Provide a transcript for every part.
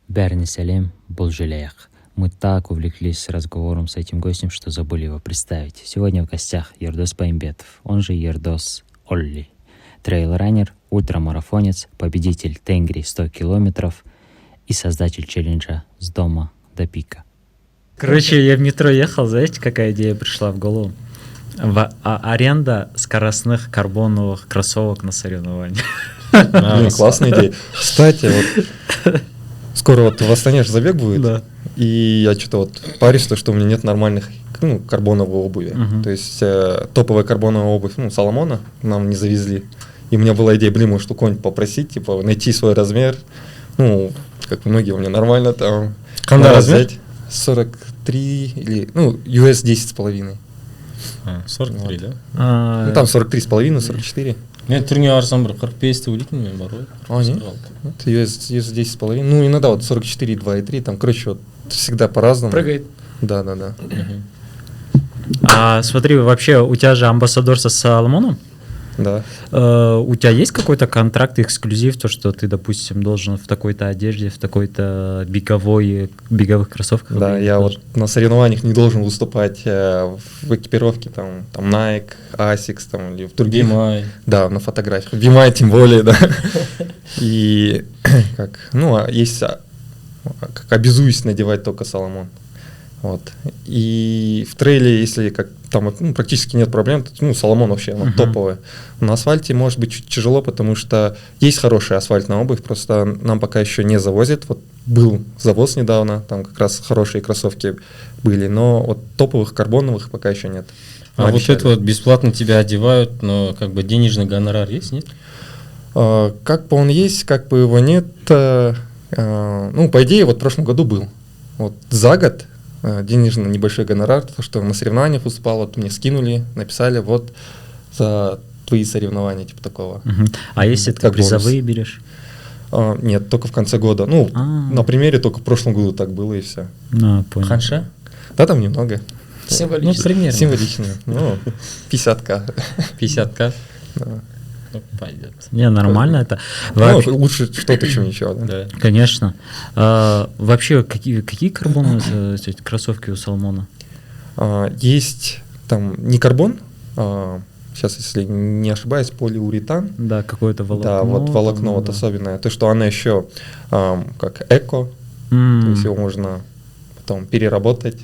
Бәріне сәлем, бұл желаяқ. Мы так увлеклись разговором с этим гостем, что забыли его представить. Сегодня в гостях Ердос Байымбетов, он же Ердос Олли. Трейл-раннер, ультрамарафонец, победитель Тенгри 100 километров и создатель челленджа «С дома до пика». Короче, я в метро ехал, знаете, какая идея пришла в голову? Аренда скоростных карбоновых кроссовок на соревнования. Классная идея. Кстати, вот скоро вот в Астане же забег будет, да. И я что-то вот парюсь, что у меня нет нормальных карбоновой обуви. То есть топовая карбоновая обувь, Соломона нам не завезли. И у меня была идея, может, у кого-нибудь попросить, типа, найти свой размер. Как многие у меня нормально там. Какой размер? 43 или, US 10,5. 43, вот. Да? Там 43,5, 44. Мен түріне арсам бір 45 ойлайтын мен бар ғой. US 10,5. Иногда вот 44, 2,3. Там, короче, вот всегда по-разному. Прыгает. Да. Смотри, вообще у тебя же амбассадор со Соломоном? Да. У тебя есть какой-то контракт, эксклюзив, то, что ты, допустим, должен в такой-то одежде, в такой-то беговых кроссовках? Да, я вот на соревнованиях не должен выступать в экипировке, там Nike, Asics, там, или в других. Vimai. Да, на фотографиях. Vimai тем более, да. И есть, как обязуюсь надевать только Соломон. Вот. И в трейле, если там практически нет проблем, то Соломон вообще топовая. На асфальте может быть чуть тяжело, потому что есть хорошая асфальтная обувь, просто нам пока еще не завозят. Вот был завоз недавно, там как раз хорошие кроссовки были, но вот топовых карбоновых пока еще нет. Вот это вот бесплатно тебя одевают, но как бы денежный гонорар есть, нет? Как бы он есть, как бы его нет. По идее, вот в прошлом году был. Вот за год денежный небольшой гонорар, то, что на соревнованиях выступал, вот мне скинули, написали вот за твои соревнования, типа такого. А если ты призовые берешь? Нет, только в конце года. На примере только в прошлом году так было и все. Понял. Ханша? Да, там немного. Символично. Примерно. Символично. 50к. 50к? Да. Пойдет. Не, нормально это. Лучше что-то, чем ничего. Да? Конечно. Вообще, какие карбоновые кроссовки у Соломона? Есть там не карбон, сейчас, если не ошибаюсь, полиуретан. Да, какое-то волокно. Да, вот волокно вот особенное. То, что оно еще как эко, то есть его можно потом переработать.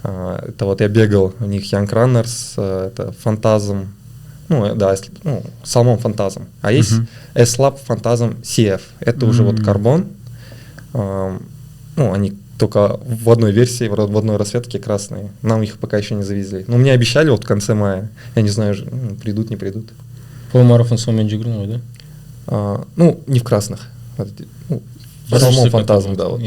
Это вот я бегал, у них Young Runners, это Phantasm. Соломон Phantasm. А есть S-Lab Phantasm CF. Это уже вот карбон. Они только в одной версии, в одной расцветке красные. Нам их пока еще не завезли. Но мне обещали вот в конце мая. Я не знаю, придут, не придут. Полумарафон сонымен жүгірдің, да? Не в красных. Соломон Phantasm, да. Вот.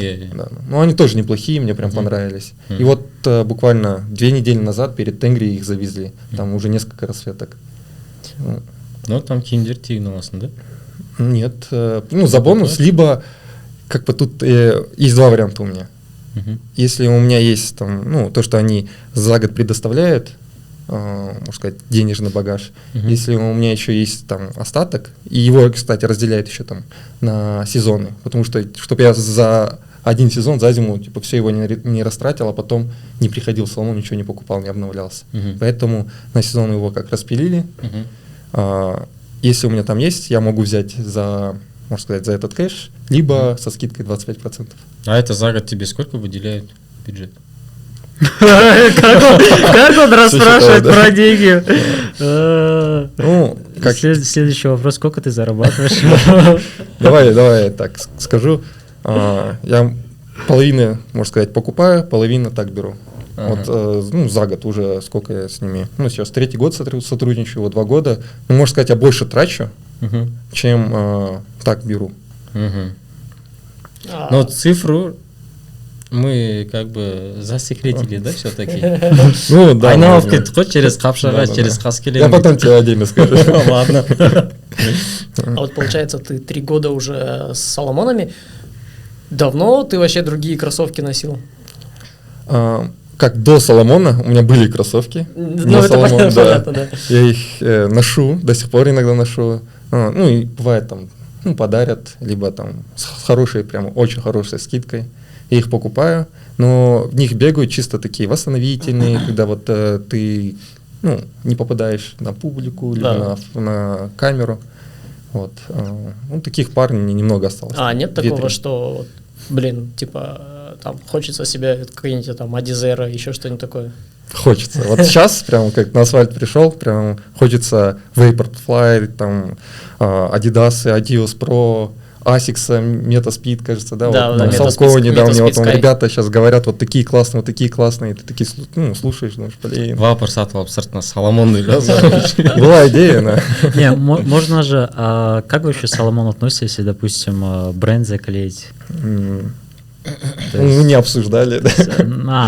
Да. Они тоже неплохие, мне прям понравились. И вот буквально 2 недели назад перед Тенгри их завезли. Там уже несколько расцветок. Там киімдер тегін аласың, да? Нет. За бонус, либо как бы тут есть 2 варианта у меня. Если у меня есть там, то, что они за год предоставляют, можно сказать, денежный багаж. Если у меня еще есть там остаток, и его, кстати, разделяют еще там на сезоны, потому что, чтобы я за один сезон, за зиму, типа, все его не растратил, а потом не приходил в Соломон, ничего не покупал, не обновлялся. Поэтому на сезон его как распилили. Если у меня там есть, я могу взять за этот кэш, либо со скидкой 25%. А это за год тебе сколько выделяют бюджет? Как он расспрашивает про деньги? Следующий вопрос, сколько ты зарабатываешь? Давай я так скажу. Я половину, можно сказать, покупаю, половину так беру. Вот за год уже сколько я с ними. Сейчас 3-й год сотрудничаю, вот 2 года. Можно сказать, я больше трачу, чем так беру. Но цифру мы как бы засекретили, да, все-таки? Да. Айналып кеттік қой, через Қапшаға, через Қаскелең. Я потом тебе отдельно скажу. Ладно. А вот получается, ты 3 года уже с Соломонами. Давно ты вообще другие кроссовки носил? Как до Соломона у меня были кроссовки. Это понятно, да. Я их ношу, до сих пор иногда ношу. И бывает там ну, подарят, либо там с хорошей, прям очень хорошей скидкой. Я их покупаю, но в них бегают чисто такие восстановительные, когда вот ты, ну, не попадаешь на публику, либо на камеру. Вот. Ну, таких пар немного осталось. А нет такого, 2-3. что, блин, типа, там, хочется себе какие-нибудь там Адизера, еще что-нибудь такое? Хочется. Вот сейчас, прям как на асфальт пришел, прям хочется Vaporfly, там, Adidas, Adios Pro, Asics, Metaspeed, кажется, да, Да, вот, да, на Metaspeed, Салко недавно, Metaspeed вот Sky. ребята сейчас говорят, вот такие классные, и ты такие, ну, слушаешь, думаешь, блин. Вапор сатылап сыртына Соломон Была идея, да. Не, можно же, как вообще Соломон относится, если, допустим, бренд заклеить? То Мы есть- не обсуждали, да.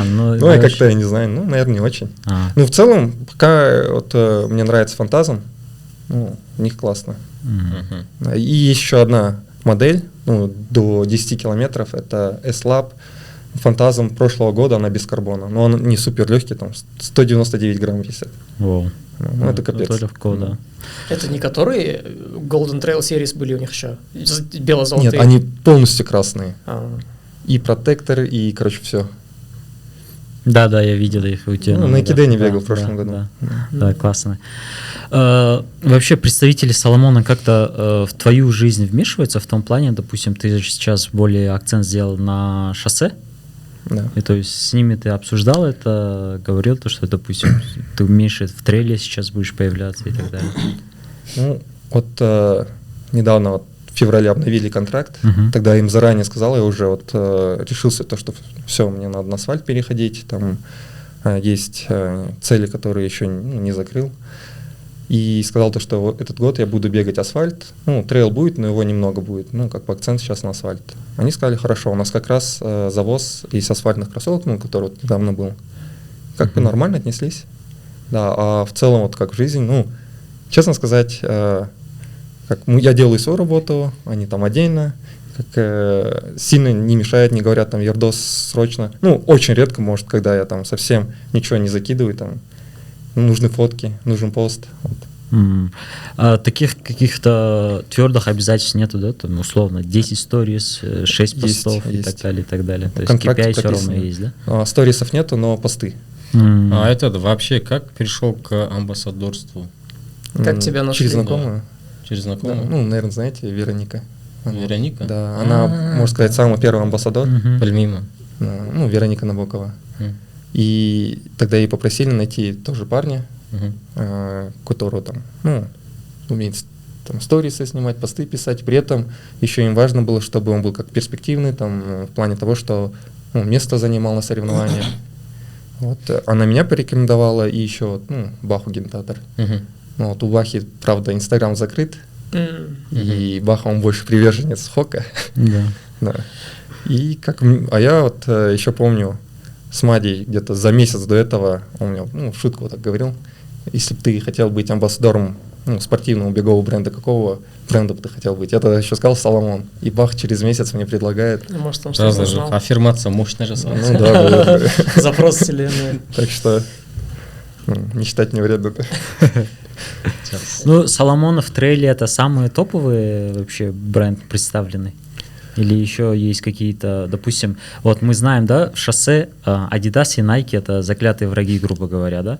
Ну, Ну, я как-то, я не знаю, ну, наверное, не очень. Ну, в целом, пока вот мне нравится Фантазм, ну, у них классно. И есть еще одна модель, ну, до 10 километров, это S-Lab. Фантазм прошлого года, она без карбона, но он не супер легкий, там 199 грамм весит. Воу. Ну, это капец. Это легко, да. Это не которые Golden Trail Series были у них еще? Бело-золотые? Нет, они полностью красные. А, И протектор, и, короче, все. Да, я видел их у тебя. Ну, на Экидене бегал в прошлом году. Да, классно. Вообще представители Соломона как-то в твою жизнь вмешиваются в том плане, допустим, ты же сейчас более акцент сделал на шоссе, Да. и то есть с ними ты обсуждал это, говорил то, что, допустим, ты меньше в трейле сейчас будешь появляться и так далее. Ну, вот недавно вот в феврале обновили контракт, Мгм. тогда им заранее сказал, я уже вот решился, то, что все, мне надо на асфальт переходить, там есть цели, которые еще не закрыл. И сказал то, что вот этот год я буду бегать асфальт, ну, трейл будет, но его немного будет, ну, как бы акцент сейчас на асфальт. Они сказали, хорошо, у нас как раз завоз из асфальтных кроссовок, ну, который вот недавно был. Как бы нормально отнеслись. Да, а в целом вот как в жизни, ну, честно сказать, я делаю свою работу, они там отдельно, сильно не мешают, не говорят там Ердос срочно. Ну, очень редко, может, когда я там совсем ничего не закидываю, там нужны фотки, нужен пост. Вот. А таких каких-то твердых обязательств нету, да? Там, условно, 10 сториз, 6 постов и так далее, и так далее. То есть Контракт KPI все равно прописан. есть, да? Сторисов нету, но посты. А это вообще как пришел к амбассадорству? Как тебя нашли? Через знакомую. Через Да, знакомых? ну, наверное, знаете, Вероника. Вероника? Да, она, можно сказать, самый первый амбассадор. Пальмима. Ну, Вероника Набокова. И тогда ей попросили найти тоже парня, которого там, ну, умеет там сторисы снимать, посты писать. При этом еще им важно было, чтобы он был как перспективный, там, в плане того, что место занимал на соревнованиях. Вот, она меня порекомендовала, и еще вот, Баху Гентатор. Ну, вот у Бахи, правда, Инстаграм закрыт, и Баха, он больше приверженец Хока. Да. Да. И а я вот еще помню, с Мадей где-то за месяц до этого, он мне в шутку вот так говорил, если бы ты хотел быть амбассадором спортивного бегового бренда, какого бренда бы ты хотел быть? Я тогда еще сказал Соломон. И Бах через месяц мне предлагает. Может, он что-то Сразу же знал. аффирмация мощная же сразу. Ну да. Запрос вселенной. Так что не считать не вредно. Ну, Соломонов в трейле это самые топовые вообще бренд представленный? Или еще есть какие-то, допустим, вот мы знаем, да, в шоссе Adidas и Nike это заклятые враги, грубо говоря, да?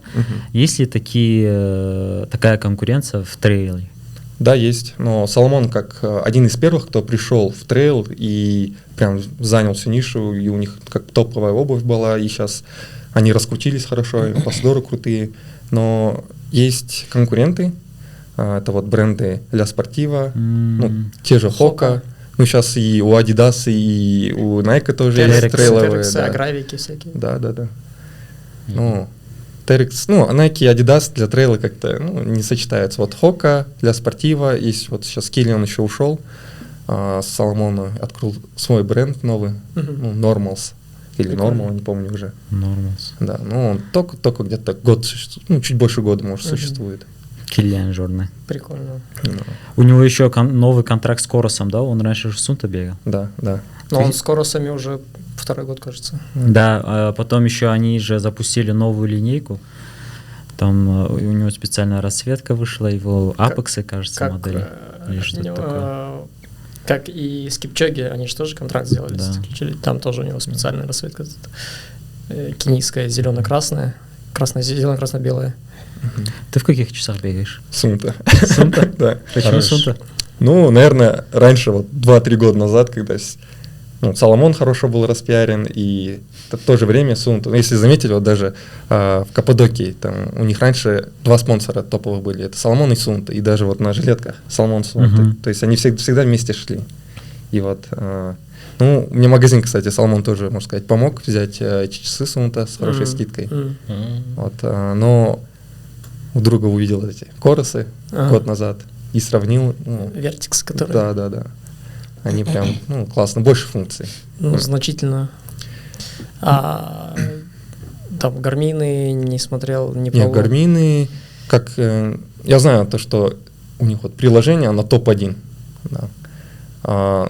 Есть ли такая конкуренция в трейле? Да, есть. Но Соломон как один из первых, кто пришел в трейл и прям занял всю нишу, и у них как топовая обувь была, и сейчас они раскрутились хорошо, и амбассадоры крутые. Но есть конкуренты, это вот бренды Ля Спортива, те же Хока. Ну, сейчас и у Adidas, и у Nike тоже есть трейловые. Терексы, агравики всякие. Да. Ну, Терекс, Nike и Adidas для трейла как-то не сочетаются. Вот Хока для спортива, есть вот сейчас Киллиан еще ушел, с Соломона открыл свой бренд новый, Normals, или Normal, не помню уже. Normals. Да, он только где-то год, чуть больше года, может, существует. Киллиан Жорне. Прикольно. У него еще новый контракт с Коросом, да? Он раньше же Сунта бегал. Да. Но он с Коросами уже 2-й год, кажется. Да, а потом еще они же запустили новую линейку. Там у него специальная расцветка вышла, его Апексы, кажется, Как модели. Или что-то такое. Как и с Кипчоги, они же тоже контракт сделали, Да. заключили. Там тоже у него специальная расцветка. Кенийская, зелено-красная, зелено-красно-белая. Ты в каких часах бегаешь? Сунта. Сунта? Да. Почему Хорош. Сунта? Ну, наверное, раньше, вот 2-3 года назад, когда Соломон хорошо был распиарен, и в то же время Сунта. Если заметили, вот даже в Каппадокии, там у них раньше 2 спонсора топовых были, это Соломон и Сунта, и даже вот на жилетках Соломон Сунта. Мгм. То есть они всегда вместе шли. И вот, мне магазин, кстати, Соломон тоже, можно сказать, помог взять эти часы Сунта с хорошей скидкой. Вот, но у друга увидел эти Коросы год назад и сравнил. Вертикс, который Да. Они прям, классно, больше функций. значительно. Там Гармины не смотрел, не Нет, пробовал. Гармины, как я знаю то, что у них вот приложение, оно топ-1. Да.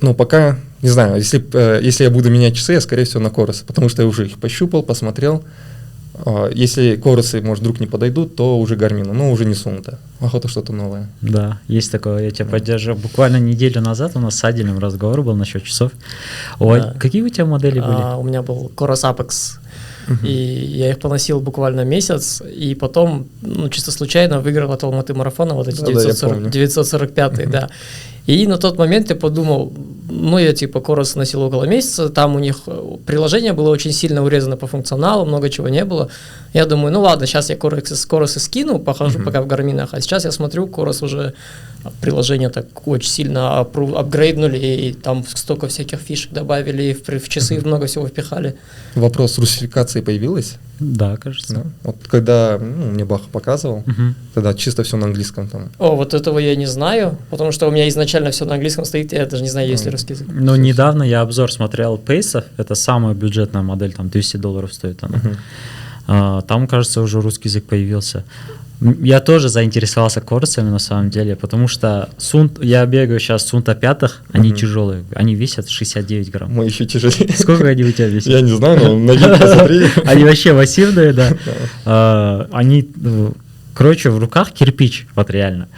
Но пока, не знаю, если я буду менять часы, я, скорее всего, на Коросы, потому что я уже их пощупал, посмотрел. Если Коросы, может, вдруг не подойдут, то уже Гармину, но уже не Сунта. Охота что-то новое. Да, есть такое, я тебя поддержу. Буквально неделю назад у нас с Адилем разговор был насчет часов. Да. Какие у тебя модели были? У меня был Coros Apex, и я их поносил буквально месяц, и потом, чисто случайно выиграл от Алматы марафона вот эти Да, я помню. 945-е, да. И на тот момент я подумал, я Coros носил около месяца, там у них приложение было очень сильно урезано по функционалу, много чего не было. Я думаю, ладно, сейчас я Coros скину, похожу пока в гарминах, а сейчас я смотрю, Coros уже приложение так очень сильно апгрейднули, и там столько всяких фишек добавили, и в часы много всего впихали. Вопрос русификации появилась? Да, кажется. Да. Вот когда мне Баха показывал, Мгм. тогда чисто все на английском там. Вот этого я не знаю, потому что у меня изначально все на английском стоит, я даже не знаю, есть ли русский язык. Ну, недавно я обзор смотрел Пейсов, это самая бюджетная модель, там $200 стоит она. Там, кажется, уже русский язык появился. Я тоже заинтересовался корсами на самом деле, потому что я бегаю сейчас Сунта 5, они тяжелые, они весят 69 грамм. Мы еще тяжелее. Сколько они у тебя весят? Я не знаю, но на вид посмотри. Они вообще массивные, да. Они, короче, в руках кирпич, вот реально.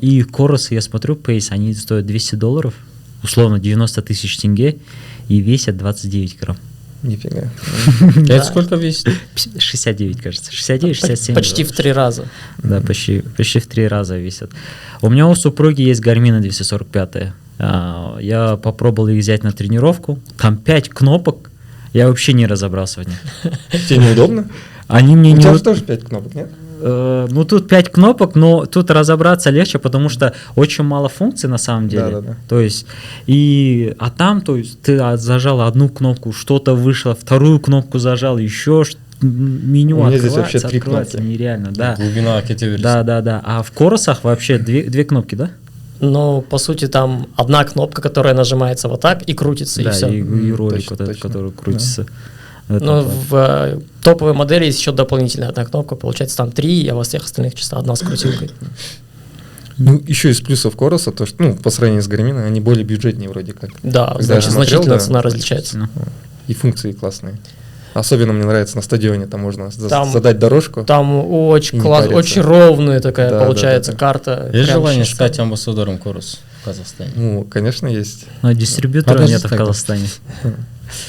И коросы, я смотрю, Пейс, они стоят $200, условно 90 тысяч тенге, и весят 29 грамм. Нифига. Это сколько весит? 69, кажется. 69-67. Почти в 3 раза. Да, почти в 3 раза весят. У меня у супруги есть Гармина 245. Я попробовал их взять на тренировку. Там 5 кнопок. Я вообще не разобрался в них. Тебе неудобно? Они мне У не... тебя же тоже 5 кнопок, нет? Ну, тут 5 кнопок, но тут разобраться легче, потому что очень мало функций на самом деле. Да. То есть, а там, то есть, ты зажал одну кнопку, что-то вышло, вторую кнопку зажал, еще меню У меня здесь открывается, вообще 3 открывается, кнопки. нереально, да. Глубина кетеверс. Да. А в Коросах вообще две кнопки, да? Но, по сути, там одна кнопка, которая нажимается вот так и крутится, Да, и все. и ролик Точно, вот этот, точно. который крутится. В этом Но плане. в топовой модели есть еще дополнительная одна кнопка, получается там 3, а во всех остальных чисто одна с крутилкой. Ну, еще из плюсов Короса, то что, по сравнению с Гармином, они более бюджетнее вроде как. Да, Когда значит, я смотрел, значительно да, цена различается. Ну, И функции классные. Особенно мне нравится на стадионе, там можно Там- задать дорожку. Там очень И не классно, париться. очень ровная такая Да, получается да. карта. Есть Прям желание шикарно. стать амбассадором Корос в Казахстане? Ну, конечно, есть. Но дистрибьютора Подожди, нет в так. Казахстане.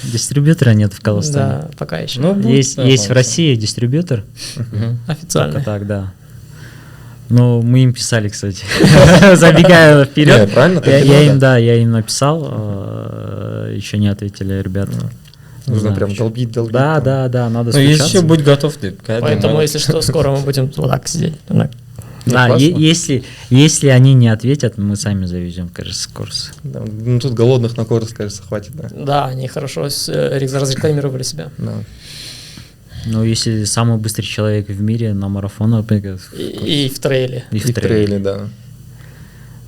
Дистрибьютора нет в Казахстане. Да, пока еще. Ну, будет, Есть да, в получится. России дистрибьютор, Мгм. Официально. только так, да. Ну, мы им писали, кстати. Забегая Не, вперед. правильно, так и Я надо. я им написал, еще не ответили ребята. Не Нужно знаю, прям почему. долбить. Да, надо Ну, еще стучаться. будь готов ты. Поэтому, если что, скоро мы будем вот так сидеть. Вот так. Да, классно. если они не ответят, мы сами завезем, кажется, курс. Да, ну, тут голодных на Корос, кажется, хватит, да. Да, они хорошо разрекламировали себя. Да. Ну, если самый быстрый человек в мире на марафонах бегает, И в трейле. и И в в трейле. трейле, да.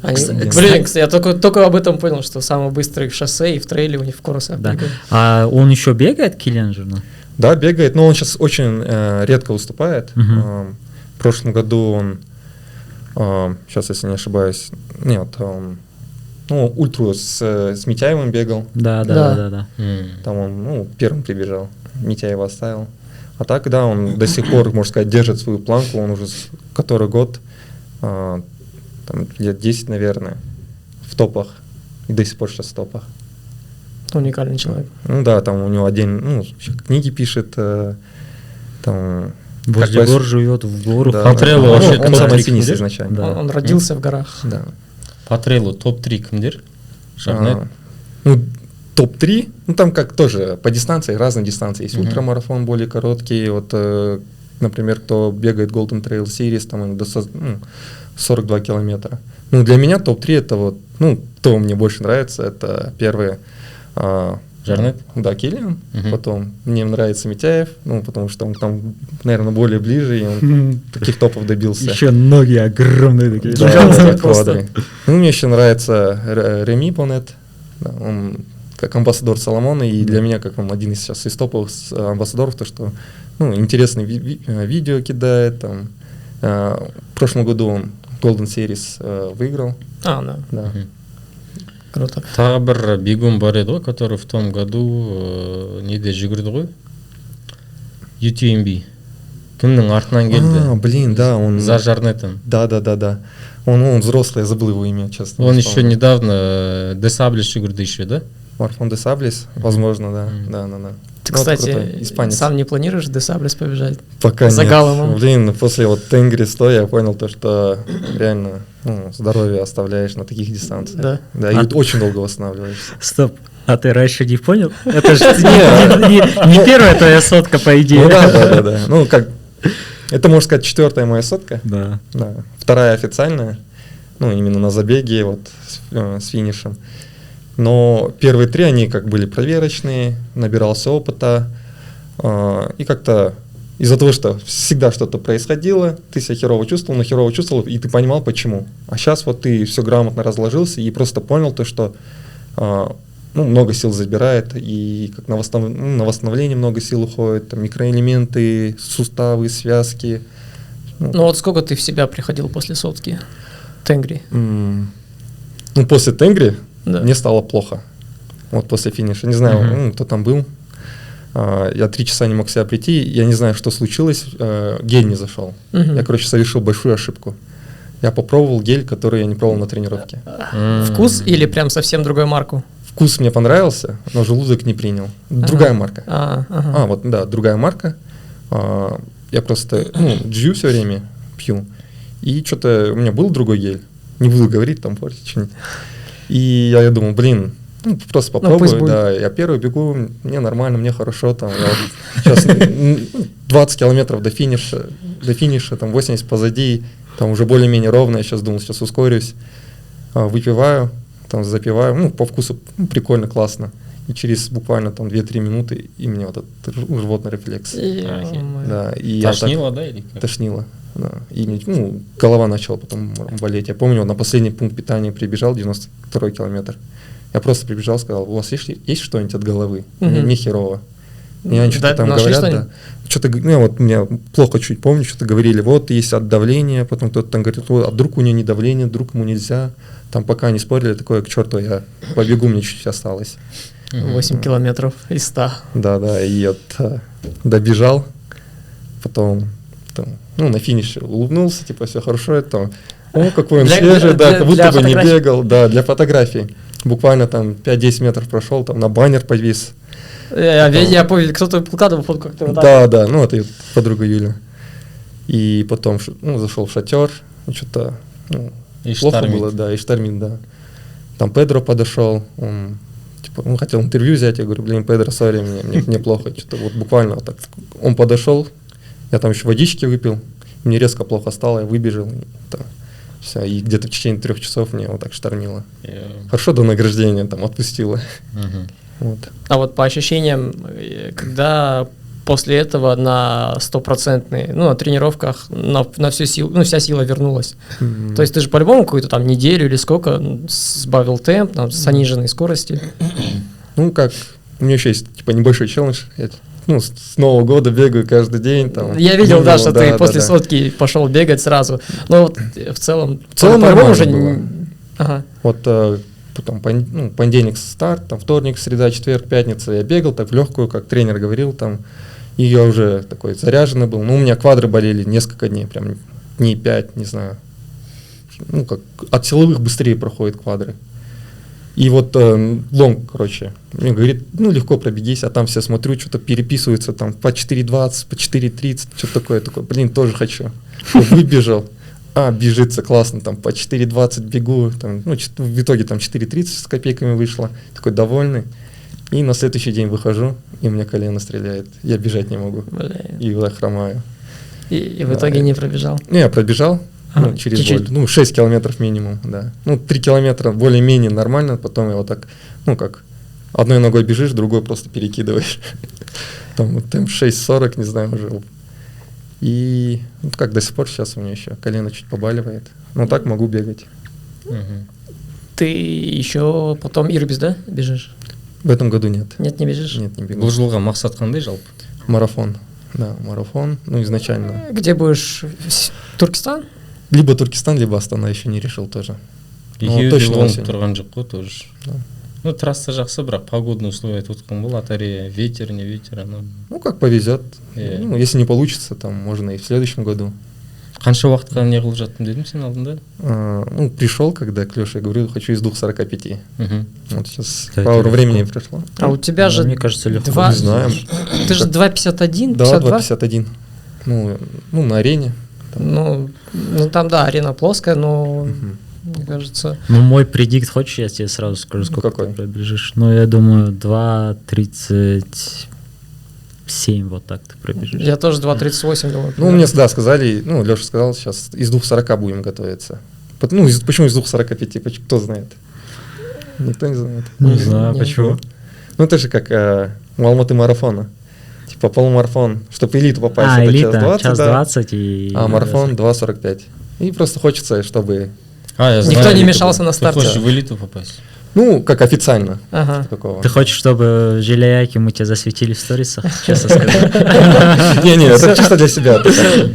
Блин, я только об этом понял, что самый быстрый в шоссе и в трейле у них в Коросах Да. бегают. А он еще бегает, Киллиан Журнал? Да, бегает, но он сейчас очень редко выступает. Мгм. В прошлом году он, сейчас, если не ошибаюсь, нет, ультру с Митяевым бегал. Да. Там он первым прибежал, Митяева оставил. А так, да, он до сих пор, можно сказать, держит свою планку, он уже который год, там, лет 10, наверное, в топах. И до сих пор сейчас в топах. Уникальный человек. Ну да, там у него отдельно, ну, книги пишет, там... Бождегор живет в гору. Да, Патрелло да. вообще Он сам топ-3 альпинист кімдер? изначально. Да. Он родился в горах. Да. Патрелло топ-3 кімдер? Жарнет? Ну, топ-3, ну там как тоже по дистанции, разные дистанции. Есть Мгм. ультрамарафон более короткий, вот, например, кто бегает Golden Trail Series, там до 42 километра. Ну, для меня топ-3 это вот, ну, кто мне больше нравится, это первые... Жарнет? Да, Киллиан, Мгм. потом мне нравится Митяев, ну, потому что он там, наверное, более ближе, и он таких топов добился. Еще ноги огромные такие. Да, Гигантские да, просто. квадры. Ну, мне еще нравится Реми Бонет, да, он как амбассадор Соломона, и для меня, как он один из сейчас из топовых амбассадоров, то, что, ну, интересные видео кидает, там, в прошлом году он Golden Series выиграл, А, да, да. Мгм. круто. Тағы бір бегун бар еді ғой, который в том году неде жүгірді ғой? UTMB. Кімнің артынан келді? Блин, да, он... За Жарнетом. Да. Он взрослый, я забыл его имя, честно. Он не еще вспомню. недавно Десаблис жүгірді еще, да? Марафон де Саблис, возможно, да. Мгм. Да. Ты, Ну, это кстати, крутой испанец. сам не планируешь Десаблес побежать? Пока за нет. Галломом? Блин, после вот Тенгри 100 я понял то, что реально здоровье оставляешь на таких дистанциях. Да. Да, и А- очень долго восстанавливаешься. Стоп, а ты раньше не понял? Это же не первая твоя сотка, по Ну идее. да. Ну как, это, можно сказать, 4-я моя сотка. Да. Да. 2-я официальная, ну именно на забеге вот с финишем. Но первые 3 они как были проверочные, набирался опыта, и как-то из-за того, что всегда что-то происходило, ты себя херово чувствовал, и ты понимал почему. А сейчас вот ты все грамотно разложился и просто понял то, что много сил забирает, и как на восстановление много сил уходит, там микроэлементы, суставы, связки. Ну вот сколько ты в себя приходил после сотки Тенгри? Ну, после Тенгри Да. мне стало плохо. Вот после финиша. Не знаю, Мгм. кто там был. Я 3 часа не мог себя прийти. Я не знаю, что случилось. Гель не зашел. Мгм. Я, короче, совершил большую ошибку. Я попробовал гель, который я не пробовал на тренировке. Вкус или прям совсем другую марку? Вкус мне понравился, но желудок не принял. Другая марка. Ага. Вот, да, другая марка. Я просто, джью все время пью. И что-то у меня был другой гель. Не буду говорить, там портить что-нибудь. И я думал, блин, просто пусть попробую. будет. Да, я первый бегу, мне нормально, мне хорошо. Там, я вот сейчас 20 километров до финиша, там 80 позади, там уже более-менее ровно. Я сейчас думал, сейчас ускорюсь. Выпиваю, там запиваю. По вкусу прикольно, классно. И через буквально там 2-3 минуты и мне вот этот животный рефлекс. Ё-моё. Да, и я так- Тошнило, да, или как? Тошнило, да. И голова начала потом болеть. Я помню, на последний пункт питания прибежал, 92-й километр. Я просто прибежал, сказал, у вас есть что-нибудь от головы? Мгм. Мне херово. И они что-то Да, там нашли говорят, что-нибудь? да. Что-то, меня плохо чуть помню, что-то говорили, вот есть от давления, потом кто-то там говорит, вот, а вдруг у нее не давление, вдруг ему нельзя. Там пока они спорили, такое, к черту, я побегу, мне чуть осталось. 8 километров из 100. Да, и добежал, потом на финише улыбнулся, типа, все хорошо, это, какой он свежий, да, как будто бы не фотографий. бегал, да, для фотографий. Буквально там 5-10 метров прошел, там на баннер повис. Я помню, кто-то выкладывал фотку, как ты вот так. Да, это ее подруга Юля. И потом, зашел в шатер, что-то, И плохо штормит. было, да, и штормит, да. Там Педро подошел, он хотел интервью взять, я говорю, блин, Педро, сори, мне плохо, что-то вот буквально вот так. Он подошел, я там еще водички выпил, мне резко плохо стало, я выбежал, все, и где-то в течение 3 часов мне вот так штормило. Хорошо до награждения там отпустило. Мгм. Вот. А вот по ощущениям, когда после этого на 100%, на тренировках на всю силу, вся сила вернулась. То есть ты же по-любому какую-то там неделю или сколько сбавил темп с заниженной скорости. Как, у меня еще есть типа небольшой челлендж. Я, с Нового года бегаю каждый день. Там, Я видел, да, минимум, что ты после сотки пошел бегать сразу. Но вот в целом целом по-любому нормально уже было. Ага. Вот потом понедельник старт, там вторник, среда, четверг, пятница я бегал так в легкую, как тренер говорил, там, и я уже такой заряженный был. У меня квадры болели несколько дней, прям 5 дней, не знаю. Как от силовых быстрее проходят квадры. И я так, думаю, блин, что-то не то. И потом, когда я И вот лонг, короче, мне говорит, ну, легко пробегись, а там все смотрю, что-то переписываются там по 4.20, по 4.30, что-то такое, блин, тоже хочу. Выбежал, бежится классно, там по 4.20 бегу, там, ну, в итоге там 4.30 с копейками вышло, такой довольный. И на следующий день выхожу, и у меня колено стреляет, я бежать не могу, и я хромаю. И в итоге не пробежал? Не, я пробежал. Ну, через чуть-чуть. боль. Ну, 6 километров минимум, да. Ну, 3 километра более-менее нормально, потом я вот так, ну, как, одной ногой бежишь, другой просто перекидываешь. Там вот темп 6:40, не знаю, уже. И, ну, как до сих пор сейчас у меня еще колено чуть побаливает. Но так могу бегать. Ты еще потом Ирбис, да, бежишь? В этом году нет. Нет, не бежишь? Нет, не бегу. Бұл жылға мақсат қандай жалпы? Марафон. Да, марафон, ну, изначально. Где будешь? Туркестан? Либо Туркестан, либо Астана, еще не решил тоже. Екеуі де точно оңып осень. тұрған жоқ қой тоже. Да. Ну, трасса жақсы, бірақ погодный условия айтып отқан бұл лотерея, ветер, не ветер, анау. Ну, как повезет. Yeah. Ну, если не получится, там, можно и в следующем году. Қанша уақытқа не қылып жаттым дедім сен алдында? Ну, пришел, когда к Леше говорил, хочу из 2.45. Мгм. Вот сейчас Да, пару это времени легко. прошло. А у тебя же Мне кажется, легко. два- Не знаем. Ты же 2.51, Да, 52? 2.51. Ну, на арене. Там. Ну, там, да, арена плоская, но, Мгм. мне кажется... Ну, мой предикт, хочешь, я тебе сразу скажу, сколько какой? ты пробежишь? Ну, я думаю, 2.37, вот так ты пробежишь. Я тоже 2.38 думаю. Ну, мне, да, сказали, ну, Леша сказал, сейчас из 2.40 будем готовиться. Ну, почему из 2.45? Кто знает? Никто не знает. Не знаю, Не. почему. Ну, это же как у Алматы марафона. Типа полумарафон, чтобы элиту попасть, это элита, час 20, час да. 20 и... А марафон 2.45. И просто хочется, чтобы, Я Никто знаю, не элиту. мешался на Ты старте. хочешь в элиту попасть? ну, как официально. Ага. Такого. Ты хочешь, чтобы Желяяки мы тебя засветили в сторисах? Честно сказать. Не-не, это чисто для себя.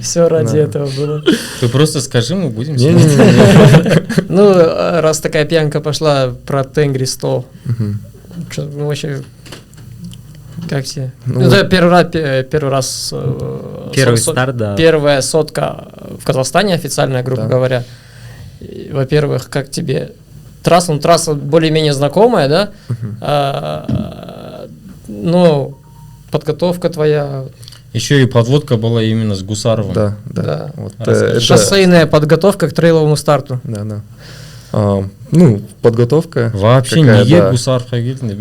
Все ради Да. этого было. Ты просто скажи, мы будем снимать. Не-не-не. Ну, раз такая пьянка пошла про Тенгри 100, Мгм. что, ну, вообще, как тебе? Ну, Это первый раз Первый старт, да. первая сотка в Казахстане официальная, грубо Да. говоря. И, во-первых, как тебе трасса? Ну, трасса более-менее знакомая, да? Мгм. Ну, подготовка твоя, Еще и подводка была именно с Гусаровым. Да, Да. да. Вот, Расскажи. это- шоссейная подготовка к трейловому старту. Да, да. Ну, подготовка. Вообще какая, неге да. Гусаровқа келдің деп.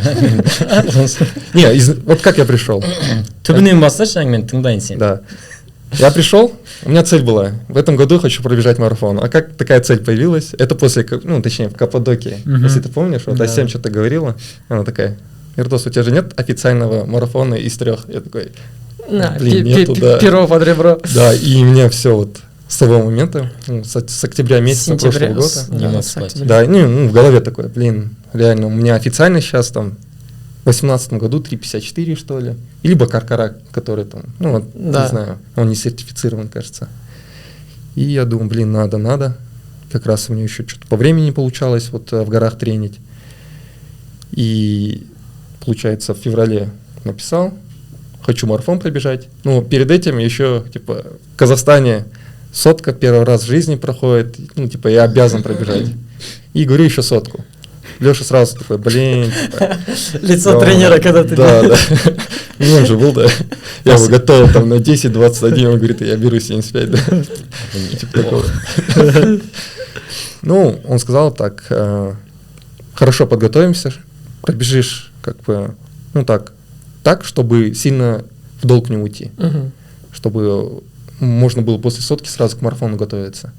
Не, вот как я пришел. Түбінен басташы әңгімені тыңдайын сен. Да. Я пришел, у меня цель была, в этом году хочу пробежать марафон. А как такая цель появилась? Это после, ну, точнее, в Каппадокии. Мгм. Если ты помнишь, вот Да. Асем что-то говорила, она такая, Ирдос, у тебя же нет официального марафона из 3? Я такой, На, Блин, нету, да. перо под ребро. да, и меня все вот с того момента, ну, с октября месяца прошлого года. Не мог с спать. октября. Да, ну, в голове такое, блин, реально, у меня официально сейчас там в 2018 году 3.54, что ли, либо Каркара, который там, ну, вот, Да. не знаю, он не сертифицирован, кажется. И я думаю, блин, надо. Как раз у меня еще что-то по времени получалось вот в горах тренить. И, получается, в феврале написал, хочу марафон пробежать. Ну, перед этим еще, типа, в Казахстане сотка первый раз в жизни проходит, ну, типа, я обязан пробежать. И говорю еще сотку. Леша сразу такой, блин. типа, Лицо да, тренера, когда ты... Да. Ну, он же был, да. Я его готовил там на 10-21, он говорит, я беру 75, да. Типа такого. Ну, он сказал так, хорошо подготовимся, пробежишь, как бы, ну, так, чтобы сильно в долг не уйти. Мгм. Чтобы можно было после сотки сразу к марафону готовиться.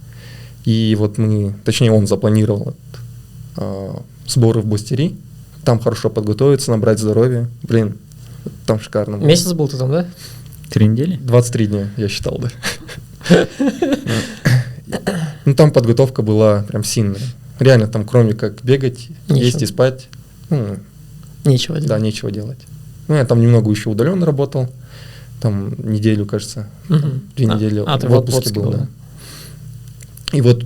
И вот точнее, он запланировал сборы в Бустери, там хорошо подготовиться, набрать здоровье. Блин, там шикарно было. Месяц был ты там, да? 3 недели? 23 дня, я считал, да. Ну, там подготовка была прям сильная. Реально, там кроме как бегать, Ничего. есть и спать, ну, Нечего делать. да, нечего делать. Ну, я там немного еще удаленно работал, там неделю, кажется, Мгм. 2 недели ты в отпуске был, да. И вот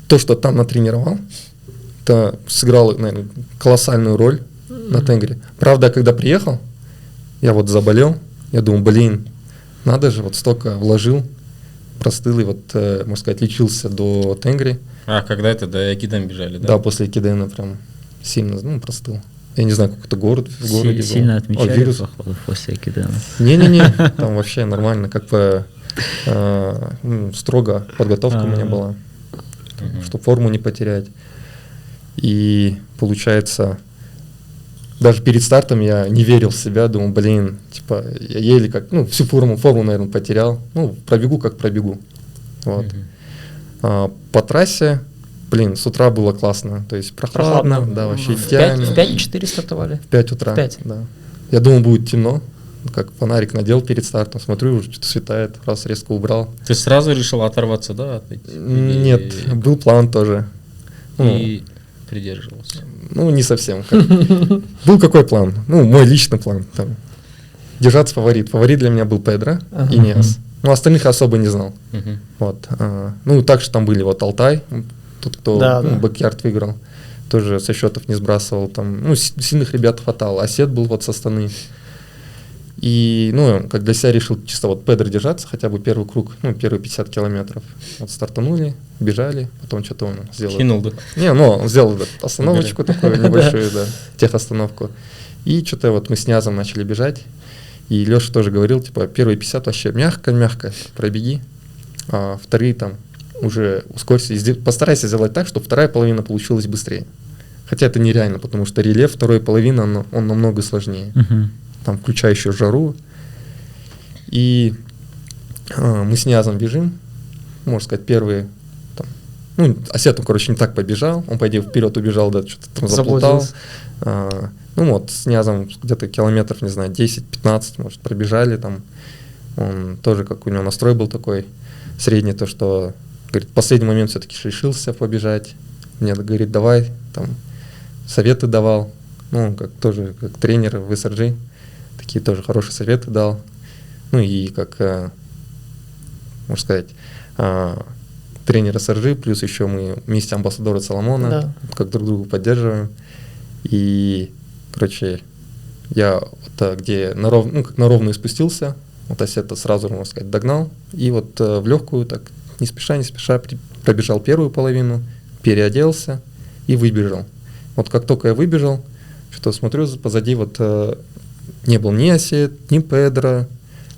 то, что там натренировал, это сыграло, наверное, колоссальную роль на Тенгри. Правда, когда приехал, я вот заболел, я думал, блин, надо же, вот столько вложил, простыл и вот, можно сказать, лечился до Тенгри. А, когда это до Экидан бежали, да? Да, после Экидена прям сильно, ну, простыл. Я не знаю, какой-то город в городе был. Сильно отмечали вирус. походу после кидана? Не-не-не, там вообще нормально, как бы строго подготовка у меня была, чтобы форму не потерять. И получается, даже перед стартом я не верил в себя, думал, блин, типа, я еле как, ну, всю форму, наверное, потерял. Ну, пробегу как пробегу. Вот. По трассе, блин, с утра было классно, то есть прохладно. Да, вообще идеально. В 5:04 стартовали? В 5 утра, В 5. да. Я думал, будет темно, как фонарик надел перед стартом, смотрю, уже что-то светает, раз резко убрал. Ты сразу решил оторваться, да? Нет, был план тоже. И придерживался. Ну, не совсем. Был какой план? Ну, мой личный план. Там, держаться фаворит. Фаворит для меня был Педро и Ниас. Ну, остальных особо не знал. Вот. Ну, также там были вот Алтай, тот, кто бэкярд выиграл, тоже со счетов не сбрасывал. Там, ну, сильных ребят хватало. Асет был вот со Астаны. И, ну, как для себя решил чисто вот Педро держаться, хотя бы первый круг, ну, первые 50 километров. Вот стартанули, бежали, потом что-то он сделал. Кинул, да? Не, ну, он сделал остановочку такую небольшую, да, техостановку. И что-то вот мы с Ниазом начали бежать. И Леша тоже говорил, типа, первые 50 вообще мягко-мягко пробеги, а вторые там уже ускорься. Постарайся сделать так, чтобы вторая половина получилась быстрее. Хотя это нереально, потому что рельеф второй половины, он намного сложнее. Там, включая еще жару. И мы с Ниазом бежим, можно сказать, первые, там, ну, Асет, он, короче, не так побежал, он, по идее, вперед убежал, да, что-то там заплутал. Ну, вот, с Ниазом где-то километров, не знаю, 10-15, может, пробежали, там, он тоже, как у него настрой был такой средний, то, что, говорит, в последний момент все-таки решился побежать, мне говорит, давай, там, советы давал, ну, как тоже, как тренер в SRG, такие тоже хорошие советы дал. Ну и как, можно сказать, тренер SRG, плюс еще мы вместе амбассадоры Соломона, да. Как друг друга поддерживаем. И, короче, я вот, где на ровную спустился, вот Асета сразу, можно сказать, догнал. И вот в легкую, так, не спеша, пробежал первую половину, переоделся и выбежал. Вот как только я выбежал, что смотрю, позади вот не был ни Асет, ни Педро,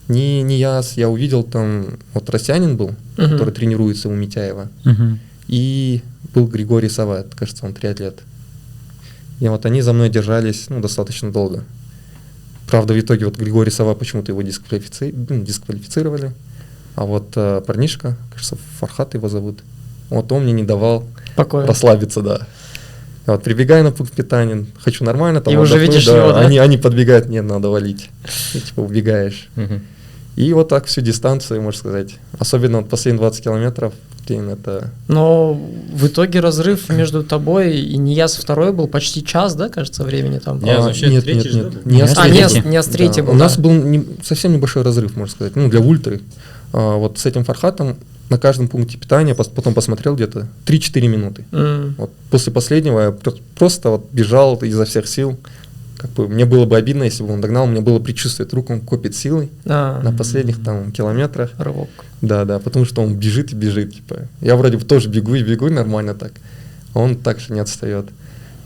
ни Ниас. Я увидел там, вот россиянин был, который тренируется у Митяева, и был Григорий Сават, кажется, он триатлет. И вот они за мной держались, ну, достаточно долго. Правда, в итоге вот Григорий Сава почему-то его дисквалифицировали, а вот парнишка, кажется, Фархат его зовут, вот он мне не давал расслабиться, да. Я вот прибегаю на пункт питания, хочу нормально, там и уже видишь да, его, да? Они подбегают, нет, надо валить. И типа убегаешь. И вот так всю дистанцию, можно сказать. Особенно вот последние 20 километров. Блин, это... Но в итоге разрыв между тобой и Ниас второй был почти час, да, кажется, времени там? Нет, третий же, да? Ниас третий был, У нас был совсем небольшой разрыв, можно сказать, ну, для ультры. Вот с этим Фархатом на каждом пункте питания, потом посмотрел где-то 3-4 минуты. Вот после последнего я просто вот бежал изо всех сил. Как бы, мне было бы обидно, если бы он догнал, у меня было предчувствие, вдруг он копит силы на последних там километрах. Рывок. Да, потому что он бежит и бежит. Типа. Я вроде бы тоже бегу и бегу нормально так, а он так же не отстает.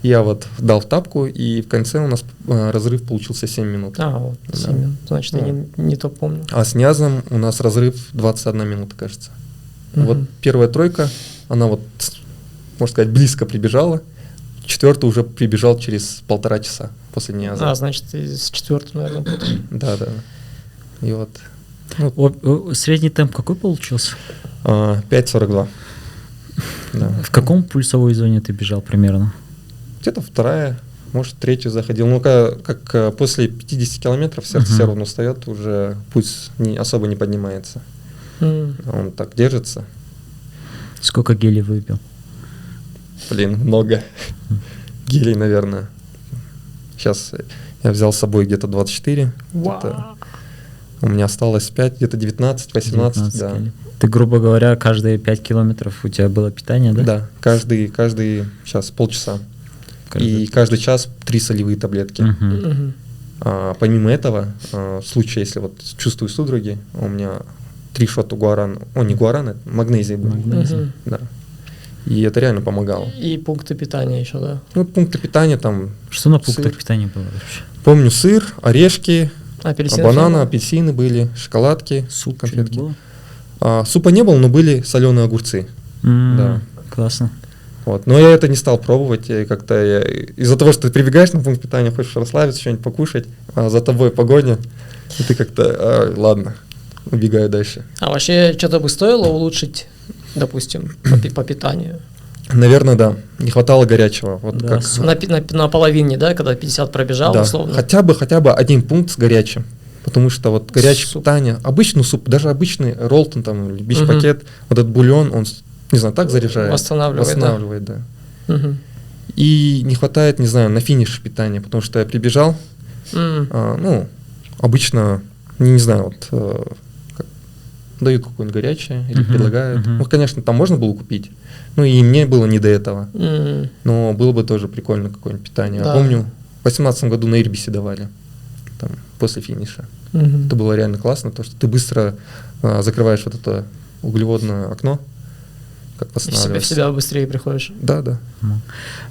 Я вот дал в тапку, и в конце у нас разрыв получился 7 минут. Вот, 7 минут. Значит, я не то помню. А с Ниазом у нас разрыв 21 минута, кажется. Вот первая тройка, она вот, можно сказать, близко прибежала. Четвертый уже прибежал через 1,5 часа после Ниаза. Значит, с четвертым, наверное, путал. Да. И вот. Средний темп какой получился? 5:42. Да. В каком пульсовой зоне ты бежал примерно? Где-то вторая, может, третью заходил. Ну, как после 50 километров сердце все равно встает, уже пульс особо не поднимается. Он так держится. Сколько гелей выпил? Блин, много. Гелей, наверное. Сейчас я взял с собой где-то 24. У меня осталось 5, где-то 19-18. Да. Ты, грубо говоря, каждые 5 километров у тебя было питание, да? Да, каждый сейчас полчаса. И каждый час 3 солевые таблетки. Помимо этого, в случае, если вот чувствую судороги, у меня 3 шота гуарана. Не гуарана, это магнезия был. Да. И это реально помогало. И пункты питания еще, да? Ну, пункты питания там, Что на пунктах Сыр. питания было вообще? помню, сыр, орешки, Апельсины. бананы, апельсины были, шоколадки, Суп конфетки. что-нибудь Супа не было, но были соленые огурцы. было? Да. Классно. Вот. Но я это не стал пробовать. Из-за того, что ты прибегаешь на пункт питания, хочешь расслабиться, что-нибудь покушать, а за тобой погоня, и ты как-то, ладно, убегаю дальше. А вообще что-то бы стоило улучшить, допустим, по питанию? Наверное, да. Не хватало горячего. Вот Да, как. суп. На половине, да, когда 50 пробежал, Да. условно. Хотя бы один пункт с горячим. Потому что вот горячее Суп. питание, обычный суп, даже обычный роллтон там, или бич-пакет, вот этот бульон, он, не знаю, так заряжает. Восстанавливает, да. Мгм. И не хватает, не знаю, на финиш питания, потому что я прибежал, обычно, не знаю, дают какое-нибудь горячее или предлагают. мгм. Ну, конечно, там можно было купить, ну и мне было не до этого, М. но было бы тоже прикольно какое-нибудь питание. Да. Я помню, в 2018 году на Ирбисе давали, там, после финиша. Мгм. Это было реально классно, то что ты быстро закрываешь вот это углеводное окно, как В восстанавливаешься. себя быстрее приходишь. Да.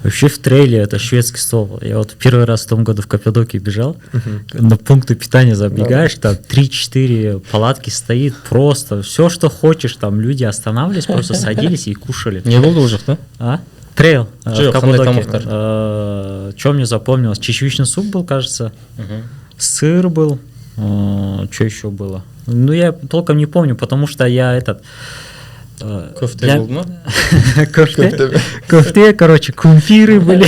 Вообще в трейле это шведский стол. Я вот первый раз в том году в Каппадокии бежал, на пункты питания забегаешь, там 3-4 палатки стоит, просто все, что хочешь, там люди останавливались, просто садились и кушали. Не болды уже, да? А? Трейл в Жоқ, қандай Каппадокии. тамақтар? Что мне запомнилось? Чечевичный суп был, кажется, сыр был, что еще было? Ну, я толком не помню, потому что я Көфте болды ма? Кофте, короче, кумфиры были.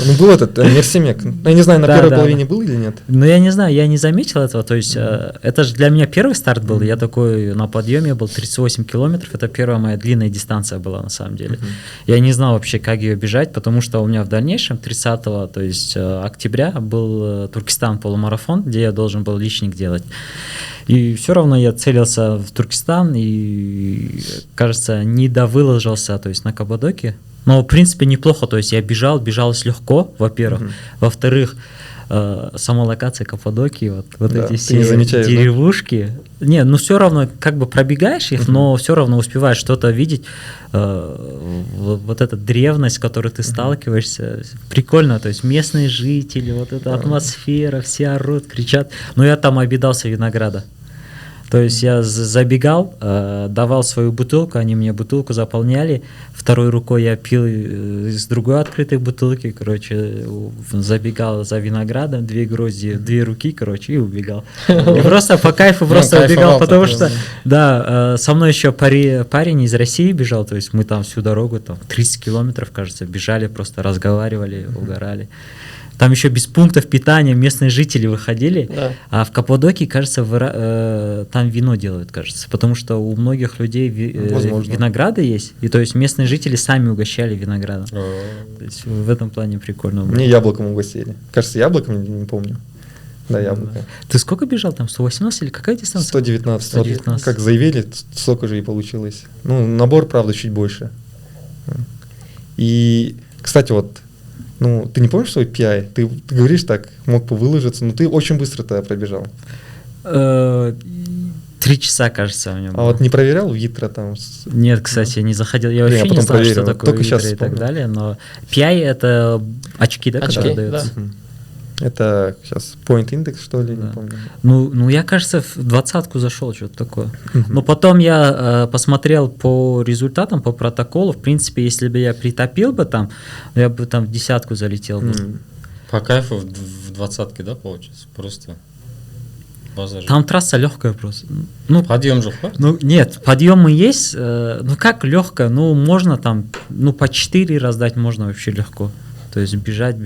Ну, был этот мерсимек. Я не знаю, на Да, первой да, половине был или нет. Ну, я не знаю, я не заметил этого, то есть это же для меня первый старт был, я такой на подъеме был 38 километров, это первая моя длинная дистанция была на самом деле. Я не знал вообще, как ее бежать, потому что у меня в дальнейшем 30 то есть октября был Туркестан полумарафон, где я должен был личник делать. И все равно я целился в Туркестан и, кажется, не довыложился, то есть на Каппадокии. Но, в принципе, неплохо, то есть я бежалось легко, во-первых. Во-вторых, сама локация Каппадокии, вот Да, эти ты все не замечаешь, да? деревушки. Не, ну все равно как бы пробегаешь их, но все равно успеваешь что-то видеть. Вот эта древность, с которой ты сталкиваешься, прикольно, то есть местные жители, вот эта атмосфера, все орут, кричат. Но я там обидался винограда. То есть я забегал, давал свою бутылку, они мне бутылку заполняли, второй рукой я пил из другой открытой бутылки, короче, забегал за виноградом, 2 грозди, 2 руки, короче, и убегал. И просто по кайфу просто убегал, потому что, да, со мной еще парень из России бежал, то есть мы там всю дорогу, там 30 километров, кажется, бежали, просто разговаривали, угорали. Там еще без пунктов питания местные жители выходили, Да. а в Каппадокии, кажется, там вино делают, кажется, потому что у многих людей Возможно. винограды есть, и то есть местные жители сами угощали виноградом. То есть в этом плане прикольно было. Мне яблоком угостили. Кажется, яблоком, не помню. Да, яблоко. Ты сколько бежал там? 118 или какая дистанция? 119. 119. Вот как заявили, столько же и получилось. Ну, набор, правда, чуть больше. И, кстати, вот, ну, ты не помнишь свой PI? Ты говоришь так, мог повыложиться, но ты очень быстро тогда пробежал. 3 часа, кажется, у меня было. А вот не проверял Витра там? Нет, кстати, я не заходил. Я Я вообще не потом знал, что проверил. такое Только щас Витра и так вспомнил. далее. Но PI — это очки, да, Очки, которые даются? да. Это сейчас Point Index, что ли, Да. не помню. Ну, я, кажется, в 20-ку зашел, что-то такое. Но потом я посмотрел по результатам, по протоколу. В принципе, если бы я притопил бы там, я бы там в 10-ку залетел бы. По кайфу в 20-ке, да, получится? Просто базар. Там трасса легкая просто. Ну, Подъем жоқ па? ну нет, подъемы есть. Ну как легкая? Ну можно там, ну по 4 раздать можно вообще легко. То есть бежать.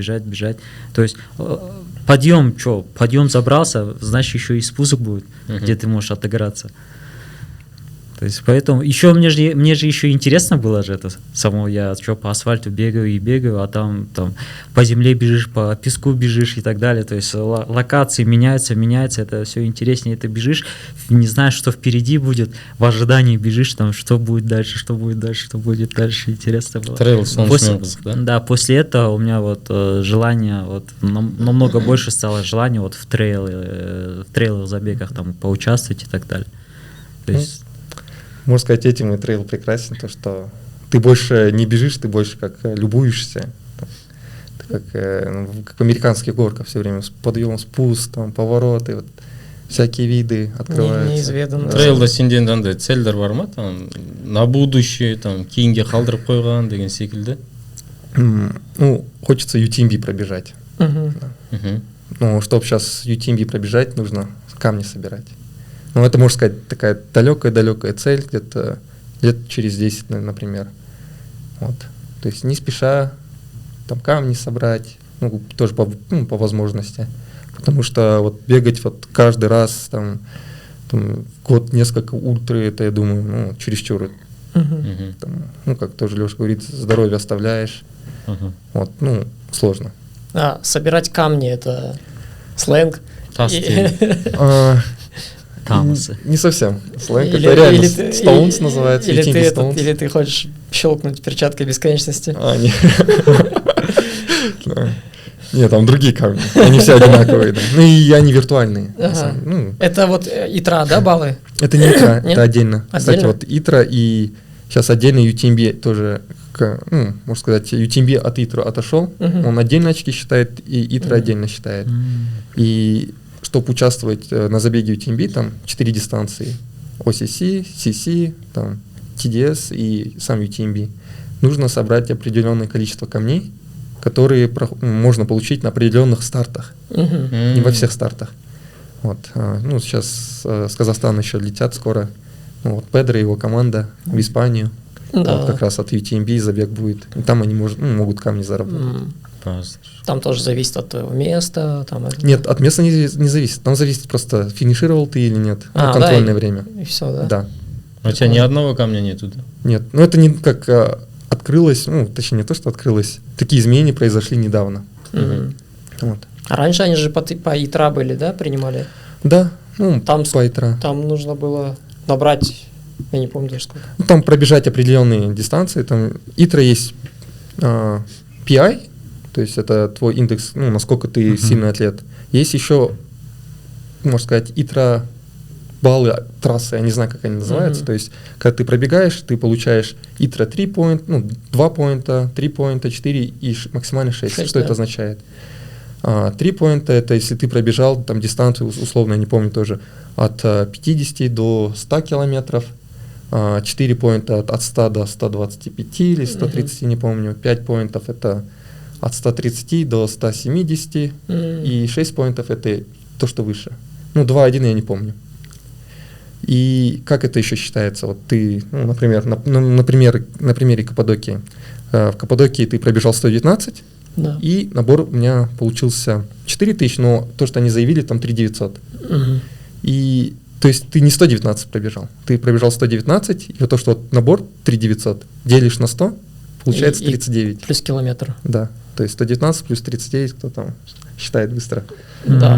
То есть подъем, что? Подъем забрался, значит еще и спуск будет, где ты можешь отыграться. То есть поэтому еще мне же еще интересно было же это само, я что по асфальту бегаю, а там по земле бежишь, по песку бежишь и так далее. То есть локации меняются, это все интереснее. Ты бежишь, не знаешь, что впереди будет, в ожидании бежишь, там что будет дальше. Интересно было. Трейл солнечный, да? Да, после этого у меня вот желание, вот намного больше стало желание вот в трейловых забегах там поучаствовать и так далее. То есть Можно сказать, этим и трейл прекрасен, то что ты больше не бежишь, ты больше как любуешься. Ты как американских горках все время. Подъем, спуск, там, повороты, вот, всякие виды открываются. Неизведанно. Трейлда сенден андай целдер бар ма? Там, на будущее, там, кейінге қалдырып қойған деген секілді? Ну, хочется UTMB пробежать. Мгм. Ну, чтобы сейчас UTMB пробежать, нужно камни собирать. Ну, это, можно сказать, такая далекая-далекая цель, где-то лет через 10, например. Вот. То есть не спеша там камни собрать, ну, тоже по возможности. Потому что вот бегать вот каждый раз, там в год несколько ультры, это, я думаю, ну, чересчур. Мгм. Там, ну, как тоже Леша говорит, здоровье оставляешь. Вот, ну, сложно. Собирать камни — это сленг. Тас И- деймін. Тамсы. Не совсем. Сленг, Или- это реально или ты- стоунс или- называется, или UTMB ты stones. или ты хочешь щелкнуть перчаткой бесконечности. Не. Да. Нет, там другие камни. Они все одинаковые, да. Ну и они виртуальные. на Ага. самом- ну, Это вот ИТРА, да, баллы? это не ИТРА, Нет? это отдельно. Кстати, Отдельно? вот ИТРА и сейчас отдельно UTMB тоже, ну, можно сказать, UTMB от ИТРА отошел. Мгм. Он отдельно очки считает, и ИТРА отдельно считает. И чтобы участвовать на забеге UTMB, там 4 дистанции. OCC, CC, там, TDS и сам UTMB. Нужно собрать определенное количество камней, которые можно получить на определенных стартах. Мгм. Не во всех стартах. Вот. Ну, сейчас с Казахстана еще летят скоро. Ну, вот Педро и его команда в Испанию. Да. Вот как раз от UTMB забег будет. И там они могут камни заработать. Там тоже зависит от твоего места. Там Нет, от места не зависит. Там зависит просто, финишировал ты или нет. Ну, контрольное время. И все, да? Да. У тебя ни одного камня нету, да? Нет, ну это не как открылось, ну, точнее не то, что открылось. Такие изменения произошли недавно. Мгм. Вот. А раньше они же по ИТРА были, да, принимали? Да, ну, Там по ИТРА. Там нужно было набрать, я не помню даже сколько. Ну, там пробежать определенные дистанции. Там ИТРА есть PI, то есть это твой индекс, ну, насколько ты сильный атлет. Есть еще, можно сказать, ИТРА баллы трассы, я не знаю, как они называются. То есть, когда ты пробегаешь, ты получаешь ИТРА 3 поинта, ну, 2 поинта, 3 поинта, 4 и максимально 6. 6, Что да. это означает? 3 поинта — это если ты пробежал там дистанцию, условно, я не помню тоже, от 50 до 100 километров. 4 поинта от 100 до 125 или 130, не помню. 5 поинтов — это от 130 до 170. И 6 поинтов — это то, что выше. Ну, 2-1 я не помню. И как это еще считается? Вот ты, ну, например, на примере Каппадокии. В Каппадокии ты пробежал 119, Да. и набор у меня получился 4000, но то, что они заявили, там 3900. Мгм. И то есть ты не 119 пробежал, ты пробежал 119, и вот то, что вот набор 3900 делишь на 100, получается И 39. плюс километр. Да, то есть 119 плюс 39, кто там считает быстро. Да. Да.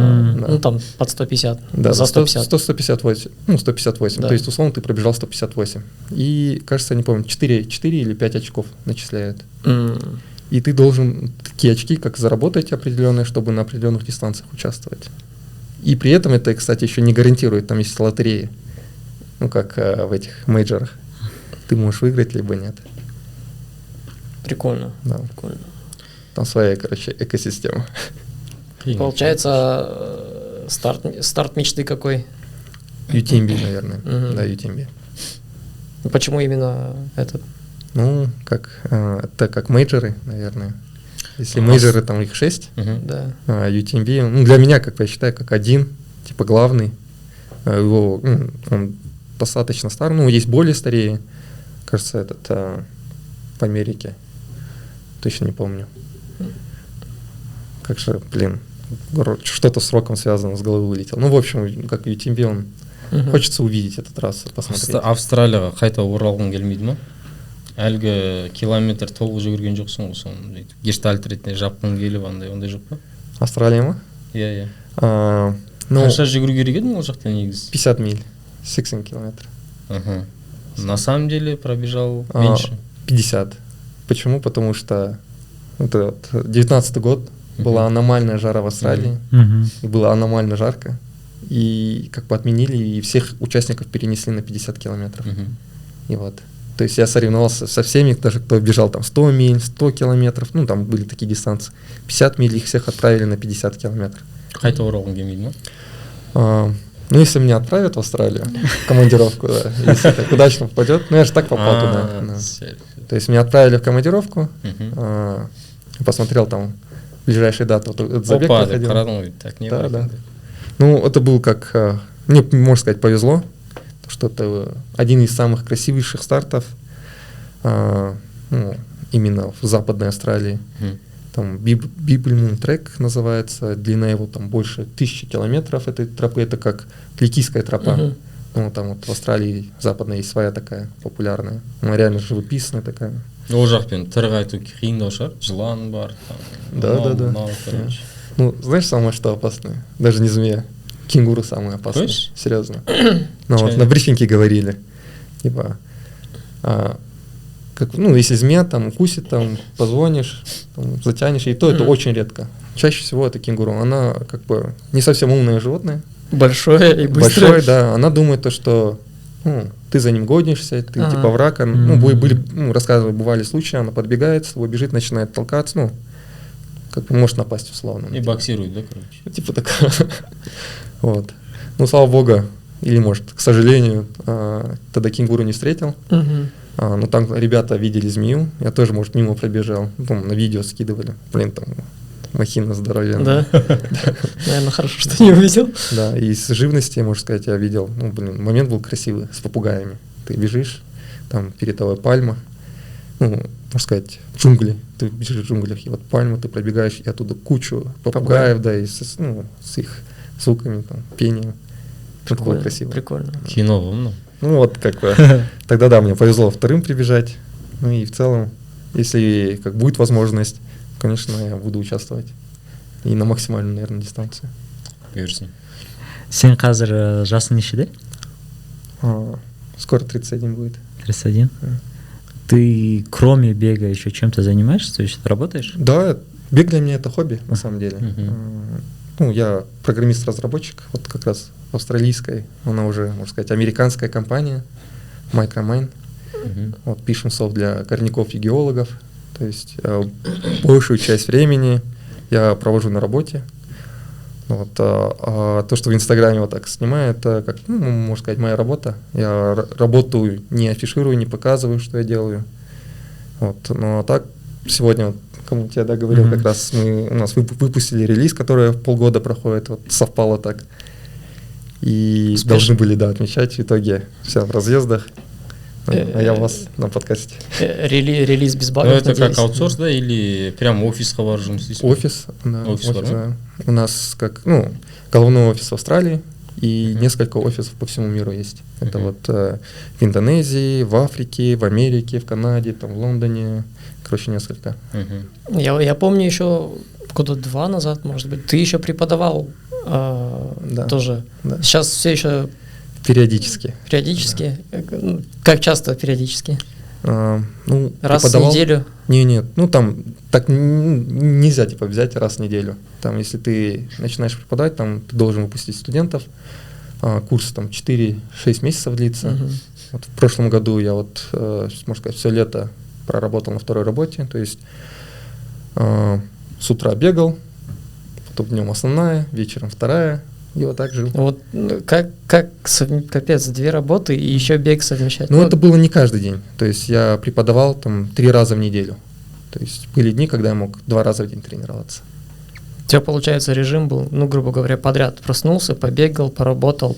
Ну там под 150. Да, За 150. 158, ну 158, Да. то есть условно ты пробежал 158. И, кажется, не помню, 4 или 5 очков начисляют. М. И ты должен такие очки как заработать определенные, чтобы на определенных дистанциях участвовать. И при этом это, кстати, еще не гарантирует, там есть лотереи, ну как в этих мейджорах. Ты можешь выиграть, либо нет. Прикольно. Да. Прикольно. Там своя, короче, экосистема. Получается, старт мечты какой? UTMB, наверное. Мгм. Да, UTMB. Почему именно этот? Ну, это как мейджоры, наверное. Если мейджоры, там их 6, Да. UTMB, ну, для меня, как я считаю, как один, типа главный. Его, он достаточно старый, ну, есть более старее. Кажется, этот в Америке. Точно не помню. Как же, блин, что-то с роком связано, с головы вылетело. Ну, в общем, как UTMB, он Мгм. хочется увидеть этот раз, посмотреть. Австралияға қайта оралғың келмейді ма? Әлгі километр толық жүгірген жоқсың ғой, соны бүйтіп гештальт ретінде жапқың келіп ондай жоқ па? Австралия ма? Иә. Ну, Қанша жүгіру керек едің ол жақта негізі? 50 миль, 60 километров. Ага. На самом деле пробежал меньше. 50. Почему? Потому что это 19-й год, была аномальная жара в Австралии, и было аномально жарко, и как бы отменили, и всех участников перенесли на 50 километров. И вот. То есть я соревновался со всеми, даже кто бежал там 100 миль, 100 километров, ну там были такие дистанции. 50 миль, их всех отправили на 50 километров. Қайта оралғың келмейді ма? Ну, если меня отправят в Австралию, в командировку, да, если так удачно попадет, ну я же так попал туда. Да. То есть меня отправили в командировку, посмотрел там ближайшие даты, вот этот забег проходил. Так не да, да. Ну, это был как, мне, можно сказать, повезло, что это один из самых красивейших стартов ну, именно в Западной Австралии. Там Библьмун трек называется, длина его там больше 1000 километров этой тропы, это как Кликийская тропа. Ну, там вот в Австралии западной есть своя такая популярная, она реально живописная такая. Ол жақпен тырғайту қиындау шығар, жылан бар, да. короче. Ну, знаешь, самое что опасное? Даже не змея, кенгуру самое опасное. Точно? Серьезно. Ну, вот на брифинге говорили, типа, как, ну, если змея там укусит, там, позвонишь, там, затянешь, и то это очень редко. Чаще всего это кенгуру. Она как бы не совсем умное животное. Большое и быстрое. Большое, да. Она думает то, что ну, ты за ним гонишься, ты типа враг. Ну, были, ну, рассказывали, бывали случаи, она подбегает, с тобой бежит, начинает толкаться, ну, как бы может напасть условно. И боксирует, да, короче? Типа такая. Вот. Ну, слава богу, или может, к сожалению, тогда кенгуру не встретил. Ну, там ребята видели змею, я тоже, может, мимо пробежал, ну, на видео скидывали, блин, там, махина здоровенная. Да? Наверное, хорошо, что не увидел. Да, и из живности, можно сказать, я видел, ну, блин, момент был красивый, с попугаями. Ты бежишь, там перед тобой пальма, ну, можно сказать, джунгли, ты бежишь в джунглях, и вот пальму ты пробегаешь, и оттуда кучу попугаев, да, и с их звуками, там, пением. Прикольно, красиво. Прикольно. Кино волну. Ну вот как бы, тогда да, мне повезло вторым прибежать, ну и в целом, если как будет возможность, конечно, я буду участвовать и на максимальную, наверное, дистанцию. Бұйырсын. Сен қазір жасың нешеде? Скоро 31 будет. 31? Ты кроме бега еще чем-то занимаешься? То есть работаешь? Да, бег для меня это хобби, на самом деле. Ну, я программист-разработчик, вот как раз австралийской, она уже, можно сказать, американская компания, Micromine. Вот пишем софт для горняков и геологов. То есть большую часть времени я провожу на работе. Вот, а то, что в Инстаграме вот так снимаю, это, как, ну, можно сказать, моя работа. Я работу не афиширую, не показываю, что я делаю. Вот, ну а так, сегодня, кому я говорил, как раз у нас выпустили релиз, который полгода проходит, вот совпало так. И должны были, да, отмечать в итоге все в разъездах. А я у вас на подкасте. Релиз без багов, это как аутсорс, да, или прям офисқа барып жұмыс істейсің? Офис, да. Офис, да. У нас как, ну, головной офис в Австралии и несколько офисов по всему миру есть. Это вот в Индонезии, в Африке, в Америке, в Канаде, там, в Лондоне, короче, несколько. Я помню еще года 2 назад, может быть, ты еще преподавал да, тоже. Да. Сейчас все еще периодически. Периодически? Да. Как часто периодически? Ну, раз в неделю? Нет, ну там так нельзя типа взять раз в неделю. Там, если ты начинаешь преподавать, там ты должен выпустить студентов. Курс там 4-6 месяцев длится. Вот в прошлом году я вот, можно сказать, все лето проработал на второй работе. То есть с утра бегал, потом днем основная, вечером вторая. И вот так жил. Вот как капец, 2 работы и еще бег совмещать? Ну, это было не каждый день. То есть я преподавал там 3 раза в неделю. То есть были дни, когда я мог 2 раза в день тренироваться. У тебя, получается, режим был, ну, грубо говоря, подряд. Проснулся, побегал, поработал,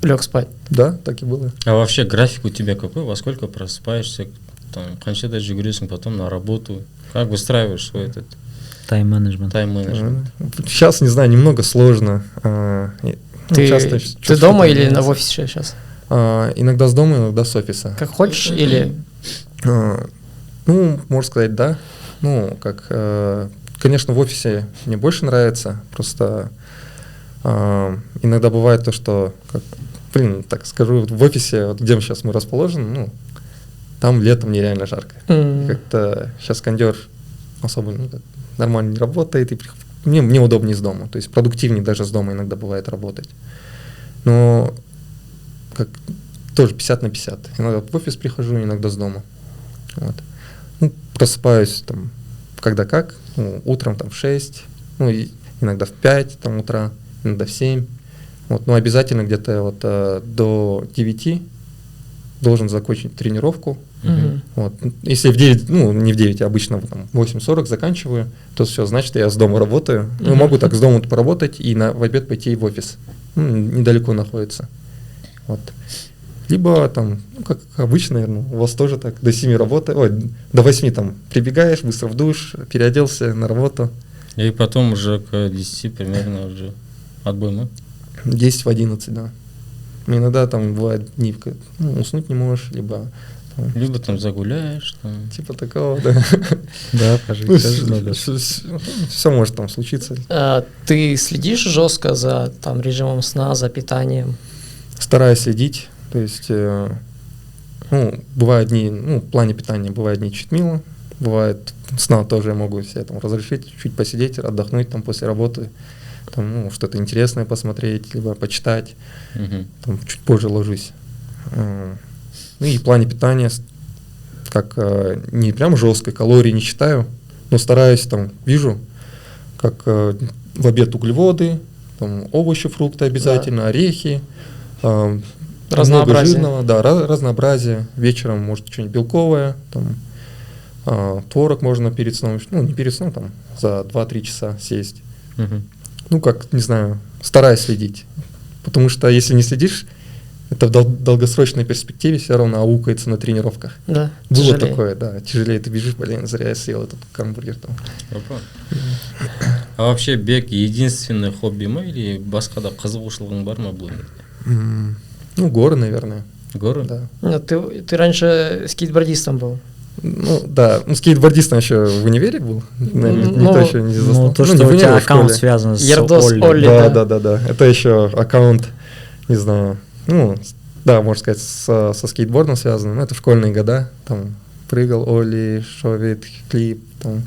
лег спать. Да, так и было. А вообще график у тебя какой? Во сколько просыпаешься? Там, қаншада жүгіресің, потом на работу? Как выстраиваешь свой этот... Тайм-менеджмент. Сейчас, не знаю, немного сложно. Ты дома или в офисе сейчас? Иногда с дома, иногда с офиса. Как хочешь или... Ну, можно сказать, да. Ну, как... Конечно, в офисе мне больше нравится. Просто иногда бывает то, что... так скажу, в офисе, вот где сейчас мы расположены, ну, там летом нереально жарко. Как-то сейчас кондер особо... нормально не работает, и мне удобнее из дома, то есть продуктивнее даже с дома иногда бывает работать. Но как тоже 50/50. Иногда в офис прихожу, иногда с дома. Вот. Ну, просыпаюсь там, когда как, ну, утром там в 6, ну, и иногда в 5 там, утра, иногда в 7. Вот. Но обязательно где-то вот, до 9 должен закончить тренировку. Вот. Если в 9, ну, не в 9, а обычно там, в 8:40 заканчиваю, то все, значит, я с дома работаю. Ну, могу так с дома поработать и в обед пойти в офис. Ну, недалеко находится. Вот. Либо там, ну, как обычно, наверное, у вас тоже так, до 7 работы, до 8 там прибегаешь, быстро в душ, переоделся на работу. И потом уже к 10 примерно уже отбой, да? 10 в 11, да. Иногда там бывают дни, ну, уснуть не можешь, либо там загуляешь. Там. Типа такого, да. Да, пожить тоже надо. Все может там случиться. Ты следишь жестко за там режимом сна, за питанием? Стараюсь следить. То есть, ну, бывают дни, ну, в плане питания бывают дни чуть мило, бывает сна тоже я могу себе там разрешить, чуть посидеть, отдохнуть там после работы, там, ну, что-то интересное посмотреть, либо почитать, там, чуть позже ложусь. Ну и в плане питания, как не прям жестко, калорий не считаю, но стараюсь, там, вижу, как в обед углеводы, там, овощи, фрукты обязательно, орехи, много жирного, да, разнообразие. Вечером, может, что-нибудь белковое, там, творог можно перед сном, ну, не перед сном, там, за 2-3 часа съесть. Ну, как, не знаю, стараюсь следить. Потому что если не следишь, это в долгосрочной перспективе все равно аукается на тренировках. Да, было тяжелее. Такое, да, тяжелее ты бежишь, блин, зря я съел этот гамбургер там. А вообще бег единственное хобби ма или басқа да қызығушылығың бар ма бұл өнерде? Ну, горы, наверное. Горы? Да. Нет, ты раньше скейтбордистом был. Ну, да, ну, скейтбордистом еще в универе был. Наверное, Ну, никто еще не застал. Ну, то, Ну, не что в у тебя универе, в аккаунт школе. связан с Ердос Олли. Олли. Да. Это еще аккаунт, не знаю, ну, да, можно сказать, со скейтбордом связано. Ну, это школьные года. Там прыгал Олли, Шовит, Клип, там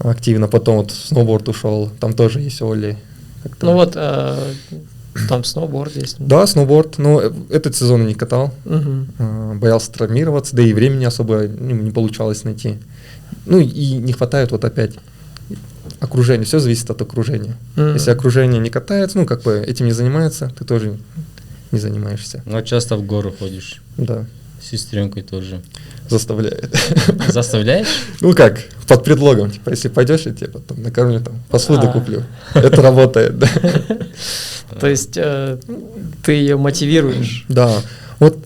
активно. Потом вот в сноуборд ушел, там тоже есть Олли. Как-то. Ну вот, там сноуборд есть. Да, сноуборд, но этот сезон я не катал. Боялся травмироваться, да и времени особо не получалось найти. Ну и не хватает вот опять окружения, все зависит от окружения. Если окружение не катается, ну как бы этим не занимается, ты тоже не занимаешься. Ну, часто в горы ходишь. Да. С сестренкой тоже. Заставляет. Заставляешь? Ну как, под предлогом, типа, если пойдешь, я тебе потом накормлю, там, посуду куплю. Это работает, да. То есть ты ее мотивируешь? Да. Вот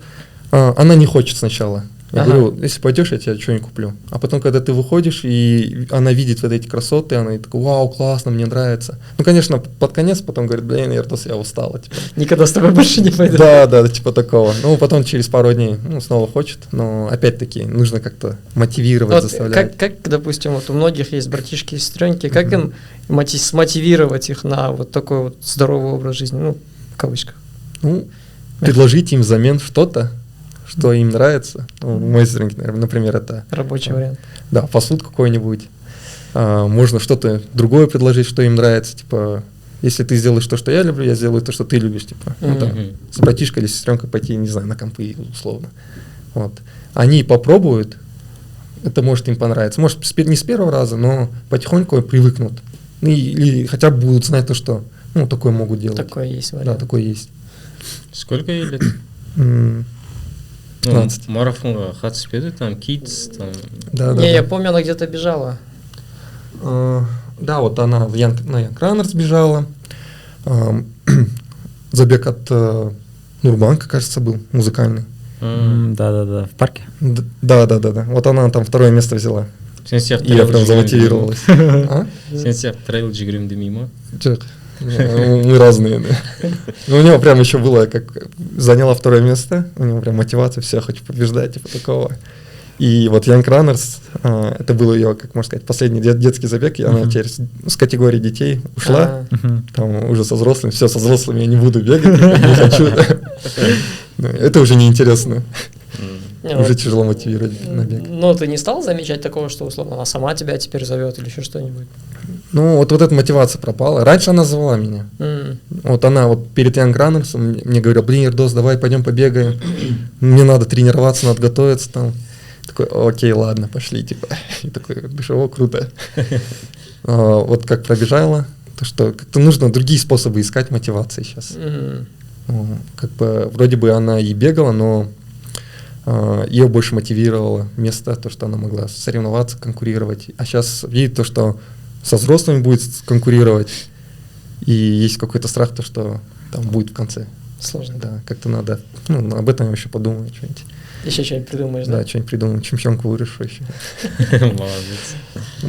она не хочет сначала. Я говорю, если пойдешь, я тебе что-нибудь куплю. А потом, когда ты выходишь, и она видит вот эти красоты, она и такая, вау, классно, мне нравится. Ну, конечно, под конец потом говорит, блин, Ердос, я устала. Типа. Никогда с тобой больше не пойду. Да, типа такого. Ну, потом через пару дней, ну, снова хочет, но опять-таки нужно как-то мотивировать, вот заставлять. как, допустим, вот у многих есть братишки и сестренки, как им смотивировать их на вот такой вот здоровый образ жизни, ну, в кавычках? Ну, предложить им взамен что-то, что им нравится. Ну, моей сестренке, например, это... Рабочий вариант. Да, фастфуд какой-нибудь. Можно что-то другое предложить, что им нравится. Типа, если ты сделаешь то, что я люблю, я сделаю то, что ты любишь. Типа, ну, да, с братишкой или сестренкой пойти, не знаю, на компы, условно. Вот. Они попробуют, это может им понравиться. Может, не с первого раза, но потихоньку привыкнут. Или хотя бы будут знать то, что ну, такое могут делать. Такое есть вариант. Да, такое есть. Сколько ей лет? 15. Марафонға қатысып еді, там, Kids, там... Да, я помню, она где-то бежала. Да, вот она на Young Runners бежала. Забег от Нурбанка, кажется, был, музыкальный. Да, в парке? Да. Вот она там 2 место взяла. И я прям замотивировалась. Сен сияқты трейл жүгірем демей ма? Жоқ, мы разные. Но у него прям еще было, как заняла 2 место, у него прям мотивация, все, хочу побеждать, типа такого. И вот Young Runners, это был ее, как можно сказать, последний детский забег, и она теперь с категории детей ушла, там уже со взрослыми, все, со взрослыми я не буду бегать, не хочу. Это уже неинтересно. уже тяжело мотивировать на бег. Но ты не стал замечать такого, что, условно, она сама тебя теперь зовет или еще что-нибудь? Ну, вот эта мотивация пропала. Раньше она звала меня. Вот она вот перед Young Runners мне говорила: блин, Ердос, давай пойдем побегаем. Мне надо тренироваться, надо готовиться там. Такой: окей, ладно, пошли, типа. И такой: о, круто. Вот как пробежала, то что как-то нужно другие способы искать мотивации сейчас. Как бы вроде бы она и бегала, но ее больше мотивировало место, то, что она могла соревноваться, конкурировать. А сейчас видит то, что со взрослыми будет конкурировать, и есть какой-то страх, то, что там будет в конце. Сложно. Да, как-то надо, об этом еще подумать что-нибудь. Еще что-нибудь придумаешь, да? Да, что-нибудь придумаем, чемпионку вырешу еще. Молодец.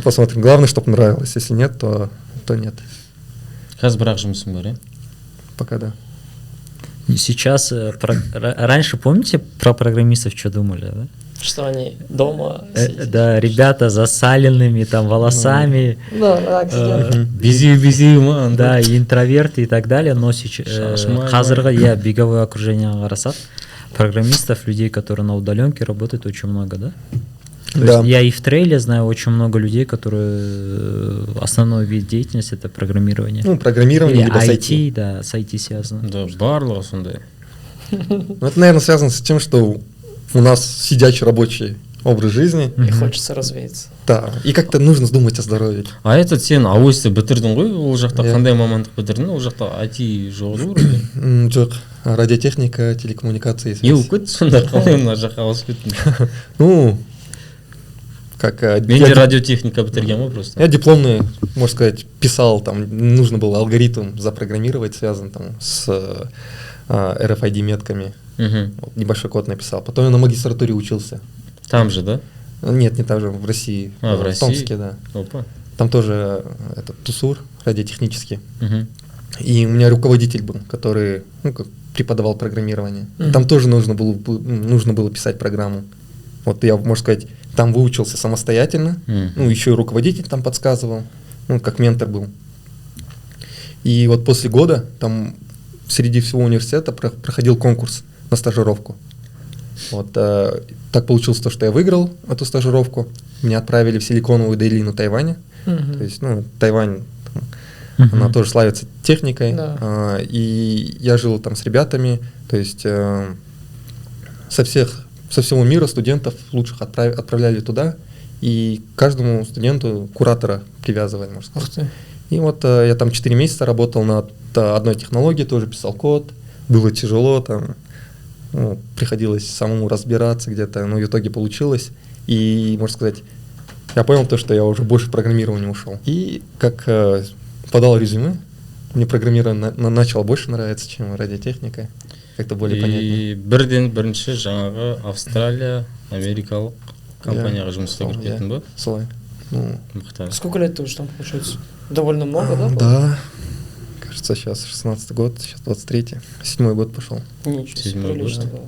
Посмотрим. Главное, чтобы нравилось. Если нет, то нет. Қазір бірақ жұмысым бар, Пока да. Сейчас, раньше, помните, про программистов что думали, да? Что они дома сидят. Да, ребята с засаленными там волосами, Да, так сидят. Безеу, да, и интроверты и так далее, но сейчас, қазіргі, беговое окружение қарасақ, программистов, людей, которые на удаленке работают, очень много, да? То Да. есть я и в трейле знаю очень много людей, которые основной вид деятельности — это программирование. Программирование Или либо с IT, IT. да, с IT связано. да, барлығы сондай. Это, наверное, связано с тем, что у нас сидячий рабочий образ жизни. И хочется развеяться. Да, и как-то нужно думать о здоровье. А этот сен ауэсті бітірдің ғой, ол жақта Иә. қандай мамандық бітірдің, ол жақта IT жоқ еді ғой. Жоқ, радиотехника, телекоммуникации. Не болып кетті сонда, қалай мына жаққа ауысып кеттің? Ну, как... Мен де радиотехника бітірген ғой просто. Я дипломный, можно сказать, писал, там нужно было алгоритм запрограммировать, связан там с RFID-метками. Вот, небольшой код написал. Потом я на магистратуре учился. Там же, да? Нет, не там же, в России. В России? Томске, да. Опа. Там тоже этот ТУСУР радиотехнический. И у меня руководитель был, который как преподавал программирование. Там тоже нужно было писать программу. Вот я, можно сказать, там выучился самостоятельно. Еще и руководитель там подсказывал, как ментор был. И вот после года там среди всего университета проходил конкурс на стажировку. Вот так получилось то, что я выиграл эту стажировку. Меня отправили в Силиконовую долину Тайваня. То есть, Тайвань, она тоже славится техникой. Да. И я жил там с ребятами. То есть со всего мира студентов лучших отправляли туда. И каждому студенту куратора привязывали, можно сказать. Ух ты. И вот я там 4 месяца работал над одной технологией, тоже писал код. Было тяжело, там приходилось самому разбираться где-то, но в итоге получилось. И, можно сказать, я понял то, что я уже больше в программирование ушел. И как подал резюме, мне программирование начало больше нравиться, чем радиотехника. Как-то более понятнее. И бірінші жаңағы Австралия, америкалық компанияға жұмысқа кіріп кеттің ба? Солай. Мықты. Сколько лет ты уже там, получается? Довольно много, да? Да. Кажется, сейчас 16-й год, сейчас 23-й. 7-й год пошел. Ничего себе, 7-й прилично, год, да.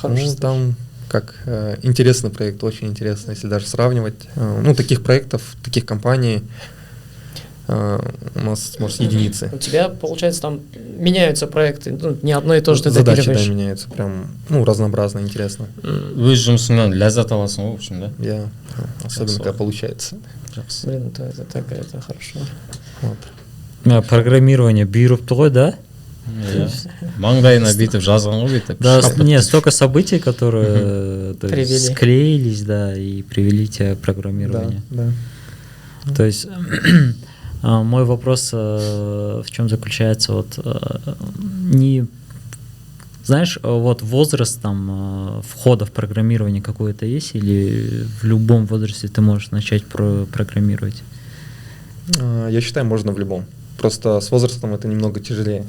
Хороший стаж. Там как интересный проект, очень интересный, если даже сравнивать. Таких проектов, таких компаний у нас, может, единицы. У тебя, получается, там меняются проекты, не одно и то же ты Задачи, да, допиливаешь. меняются, прям, разнообразно, интересно. Өз жұмысыңнан ләззат аласың ғой, в общем, да? Я, особенно, когда получается. Жақсы. Блин, это хорошо. Вот. Программирование бұйырыпты ғой, да? Маңдайына бүйтіп жазған ғой бүйтіп. Да, столько событий, которые то есть, Привели. склеились, да, и привели тебя к программированию. Да. То есть мой вопрос в чем заключается, знаешь, возраст там входа в программирование какое-то есть, или в любом возрасте ты можешь начать программировать? Я считаю, можно в любом. Просто с возрастом это немного тяжелее.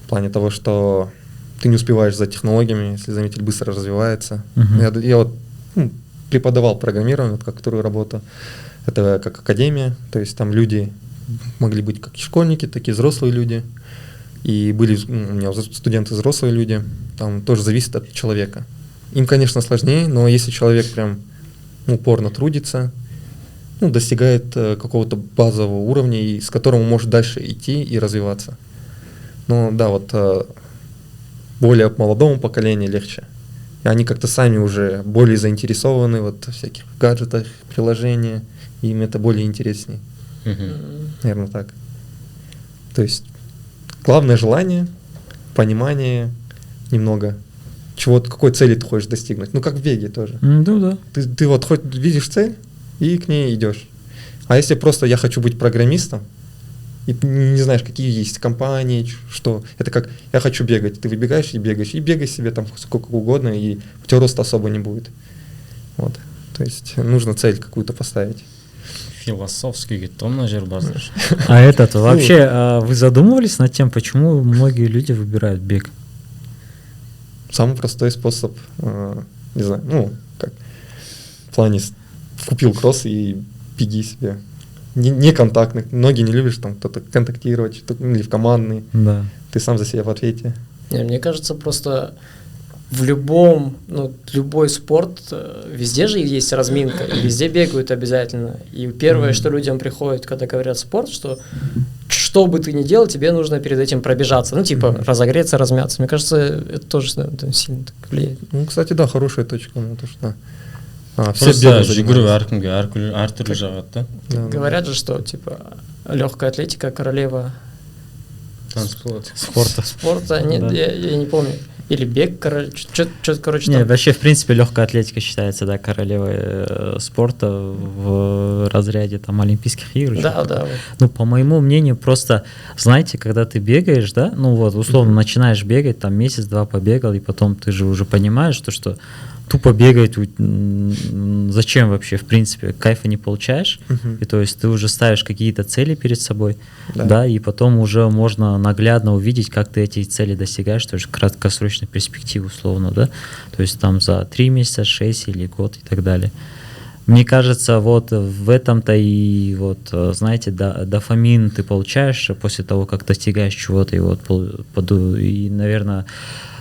В плане того, что ты не успеваешь за технологиями, если заметили, быстро развивается. Я вот преподавал программирование, как вторую работу. Это как академия, то есть там люди могли быть как и школьники, так и взрослые люди. И были у меня студенты взрослые люди. Там тоже зависит от человека. Им, конечно, сложнее, но если человек прям упорно трудится, достигает какого-то базового уровня, и с которым он может дальше идти и развиваться. Но да, более молодому поколению легче. и они как-то сами уже более заинтересованы вот в всяких гаджетах, приложениях, и им это более интереснее. Наверное, так. То есть главное желание, понимание немного, какой цели ты хочешь достигнуть. Ну, как в беге тоже. Да. Ты вот хоть видишь цель и к ней идешь. А если просто я хочу быть программистом, и не знаешь, какие есть компании, что. Это как я хочу бегать. Ты выбегаешь и бегай себе там сколько угодно, и у тебя роста особо не будет. Вот. То есть нужно цель какую-то поставить. Философский кетті мына жер базар. А вообще, вы задумывались над тем, почему многие люди выбирают бег? Самый простой способ, не знаю, ну, как в плане купил кросс и беги себе. Не контактный. Многие не любят, там кто-то контактировать, или в командный. Да. Ты сам за себя в ответе. Мне кажется, просто в любой спорт, везде же есть разминка, и везде бегают обязательно. И первое, что людям приходит, когда говорят спорт, что бы ты ни делал, тебе нужно перед этим пробежаться. Ну, типа, разогреться, размяться. Мне кажется, это тоже сильно так влияет. Ну, кстати, да, хорошая точка на то, что... Просто жүгіру әркімге әртүрлі жағады да. Говорят же, что типа легкая атлетика королева спорта. Нет, я не помню. Или бег, что-то, короче, Нет, там. вообще, в принципе, легкая атлетика считается, да, королевой спорта в разряде там Олимпийских игр. Да. Ну, по моему мнению, просто, знаете, когда ты бегаешь, да, ну вот, условно, начинаешь бегать, там, месяц-два побегал, и потом ты же уже понимаешь, что тупо бегать, зачем вообще, в принципе, кайфа не получаешь, и то есть ты уже ставишь какие-то цели перед собой, да, и потом уже можно наглядно увидеть, как ты эти цели достигаешь, то есть краткосрочной перспективы, условно, да, то есть там за 3 месяца, 6 или год и так далее. Мне кажется, вот в этом-то и вот, знаете, дофамин ты получаешь после того, как достигаешь чего-то, и вот, и, наверное,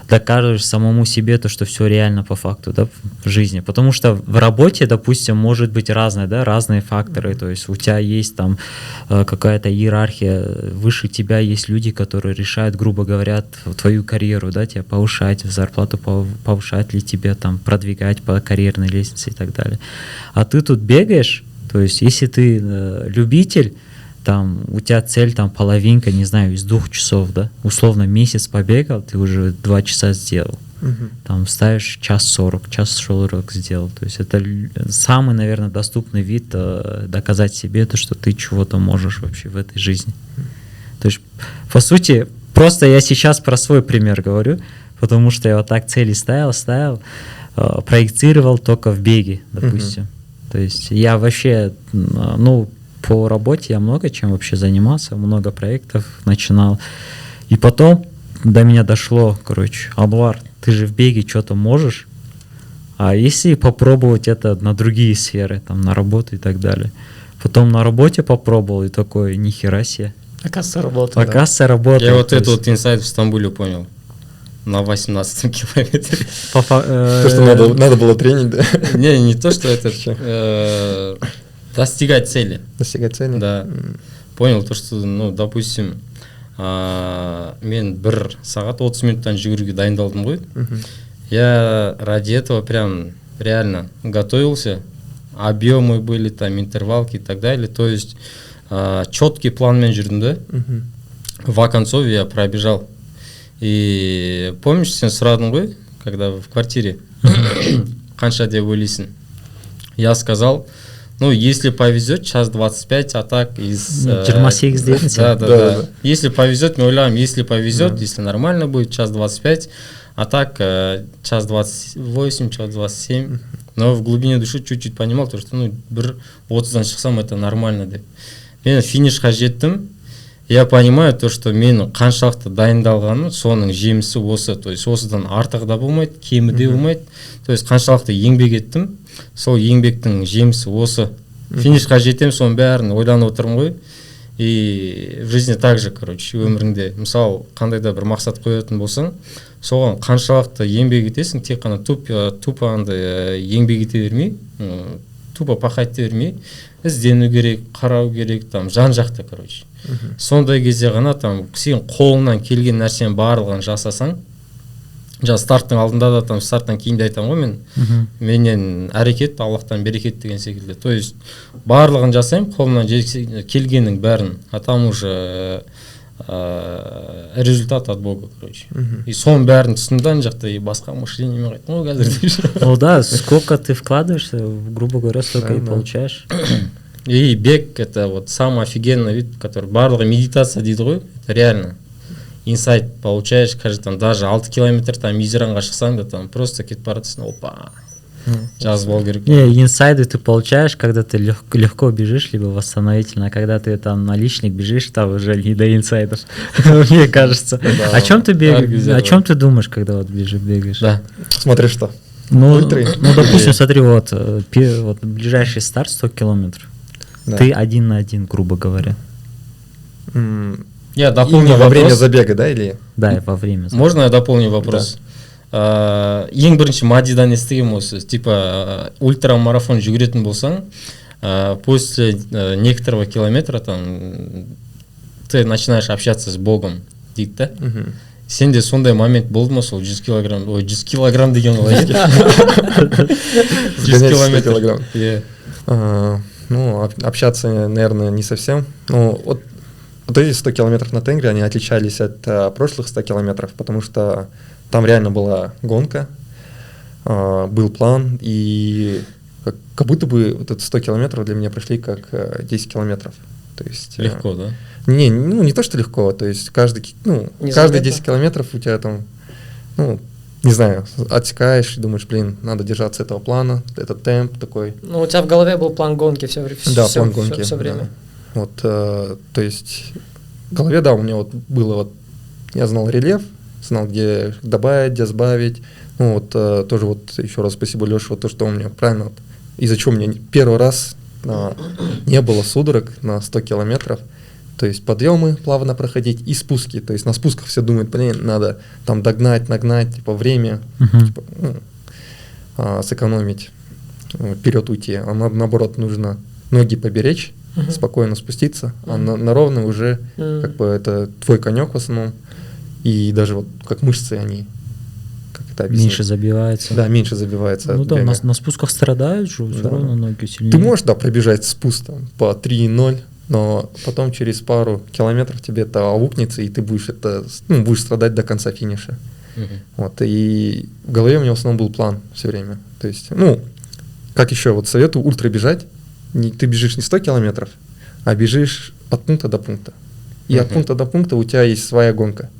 докажешь самому себе то, что все реально по факту, да, в жизни. Потому что в работе, допустим, может быть разные факторы. То есть у тебя есть там какая-то иерархия, выше тебя есть люди, которые решают, грубо говоря, твою карьеру, да, тебя повышать, зарплату повышать ли тебе, там, продвигать по карьерной лестнице и так далее. А ты тут бегаешь, то есть если ты любитель, там, у тебя цель, там, половинка, не знаю, из 2 часов, да, условно, месяц побегал, ты уже 2 часа сделал, там, ставишь 1:40, 1:40 сделал, то есть это самый, наверное, доступный вид доказать себе то, что ты чего-то можешь вообще в этой жизни. То есть, по сути, просто я сейчас про свой пример говорю, потому что я вот так цели ставил, проецировал только в беге, допустим, то есть я вообще, по работе я много чем вообще занимался, много проектов начинал. И потом до меня дошло, Анвар, ты же в беге что-то можешь, а если попробовать это на другие сферы, там, на работу и так далее. Потом на работе попробовал и такой, нихера себе. Оказывается, работает. Я вот этот инсайт в Стамбуле понял. На 18 километре. То, что надо было тренинг, да? Не то, что это... Достигать цели. Да. Понял то, что, допустим, мен 1 сағат 30 минуттан жүгіруге дайындалдым ғой. Я ради этого прям реально готовился. Объемы были, там, интервалки и так далее. То есть четкий планмен жүрдім да. В оконцове я пробежал. И помнишь, сен сұрадың ғой, когда в квартире, қанша деп ойлайсың? Я сказал... если повезет, 1:25, а так из... 28 дедіңіз. Да. Если повезет, мы ойлаймын, если повезет, если нормально будет, 1:25, а так 1:28, 1:27. Но в глубине души чуть-чуть понимал, то, что 1:30-дан шықсам, это нормально деп. Мен финишқа жеттім, я понимаю то, что мен қаншалықты дайындалғаным, соның жемісі осы, то есть осыдан артық да болмайды, кемі де болмайды, то есть қаншалықты еңбек еттім, сол еңбектің жемісі осы. Финишқа жетем, соның бәрін ойланып отырмын ғой. И в жизни так же, өміріңде, мысалы, қандай да бір мақсат қоятын болсаң, соған қаншалықты еңбек етесің, тек қана тупо андай еңбек ете бермей, тупо пахать ете бермей, іздену керек, қарау керек, там, жан-жақты, сондай кезде ғана, там, сен қолыңнан келген нәрсенің барлығын жасасаң, жаңа старттың алдында да там старттан кейін де айтамын ғой мен менен әрекет Аллахтан берекет деген секілді. То есть барлығын жасаймын, қолымнан келгеннің бәрін, а там уже результат от Бога, короче. И соның бәрін түсінді ана жақта, и басқа мышлениемен қайттым ғой қазір. Ну да, сколько ты вкладываешься, грубо говоря, столько и получаешь. И бег — это вот самый офигенный вид, который барлығы медитация дейді ғой, это реально. Инсайт получаешь, кажется, там даже 6 километр там изранға шықсаң да там просто кетіп баратсың, опа, жазып алу керек. Не, инсайды ты получаешь, когда ты легко бежишь, либо восстановительно, а когда ты там наличник бежишь, там уже не до инсайдов, мне кажется. О чем ты бегаешь? О чем ты думаешь, когда вот бегаешь? Да. Смотри, что. Ну, допустим, смотри, вот ближайший старт 100 километров. Ты 1 на 1, грубо говоря. Я дополню во время забега, да, или? Да, во время забега. Можно я дополню вопрос? Ең бірінші Мадидан естігем осы, типа ультрамарафон жүгіретін болсаң, после некоторого километра там ты начинаешь общаться с Богом, дейді да? Сенде сондай момент болды ма, сол 100 килограмм, ой, 100 килограмм деген қалай екен? 100 километров. Ну, общаться, наверное, не совсем. Ну, вот эти 100 километров на Тенгри, они отличались от прошлых 100 километров, потому что там реально была гонка, был план, и как будто бы вот это 100 километров для меня прошли как 10 километров. То есть, легко, да? Не то, что легко, то есть каждые 10 километров у тебя там, не знаю, отсекаешь и думаешь, блин, надо держаться этого плана, этот темп такой. Ну, у тебя в голове был план гонки все время. Да, план гонки. Все время. Да. Вот, то есть в голове, да, у меня вот было вот, я знал рельеф, знал, где добавить, где сбавить. Ну, вот тоже вот еще раз спасибо Леше, вот то, что у меня правильно, вот, из-за чего мне первый раз не было судорог на 100 километров. То есть подъемы плавно проходить и спуски. То есть на спусках все думают, блин, надо там догнать, нагнать, типа время, сэкономить, вперед уйти. А наоборот, нужно ноги поберечь, спокойно спуститься, а на ровно уже как бы это твой конек в основном. И даже вот как мышцы они, как это объяснить? Меньше забивается. Да, меньше забивается. Ну да, на спусках страдают же, все равно ноги сильнее. Ты можешь, да, пробежать спуск там, по 3:0, но потом через пару километров тебе это аукнется, и ты будешь будешь страдать до конца финиша. Вот, и в голове у меня в основном был план все время. То есть, как еще, вот советую ультра бежать, ты бежишь не 100 километров, а бежишь от пункта до пункта. И от пункта до пункта у тебя есть своя гонка.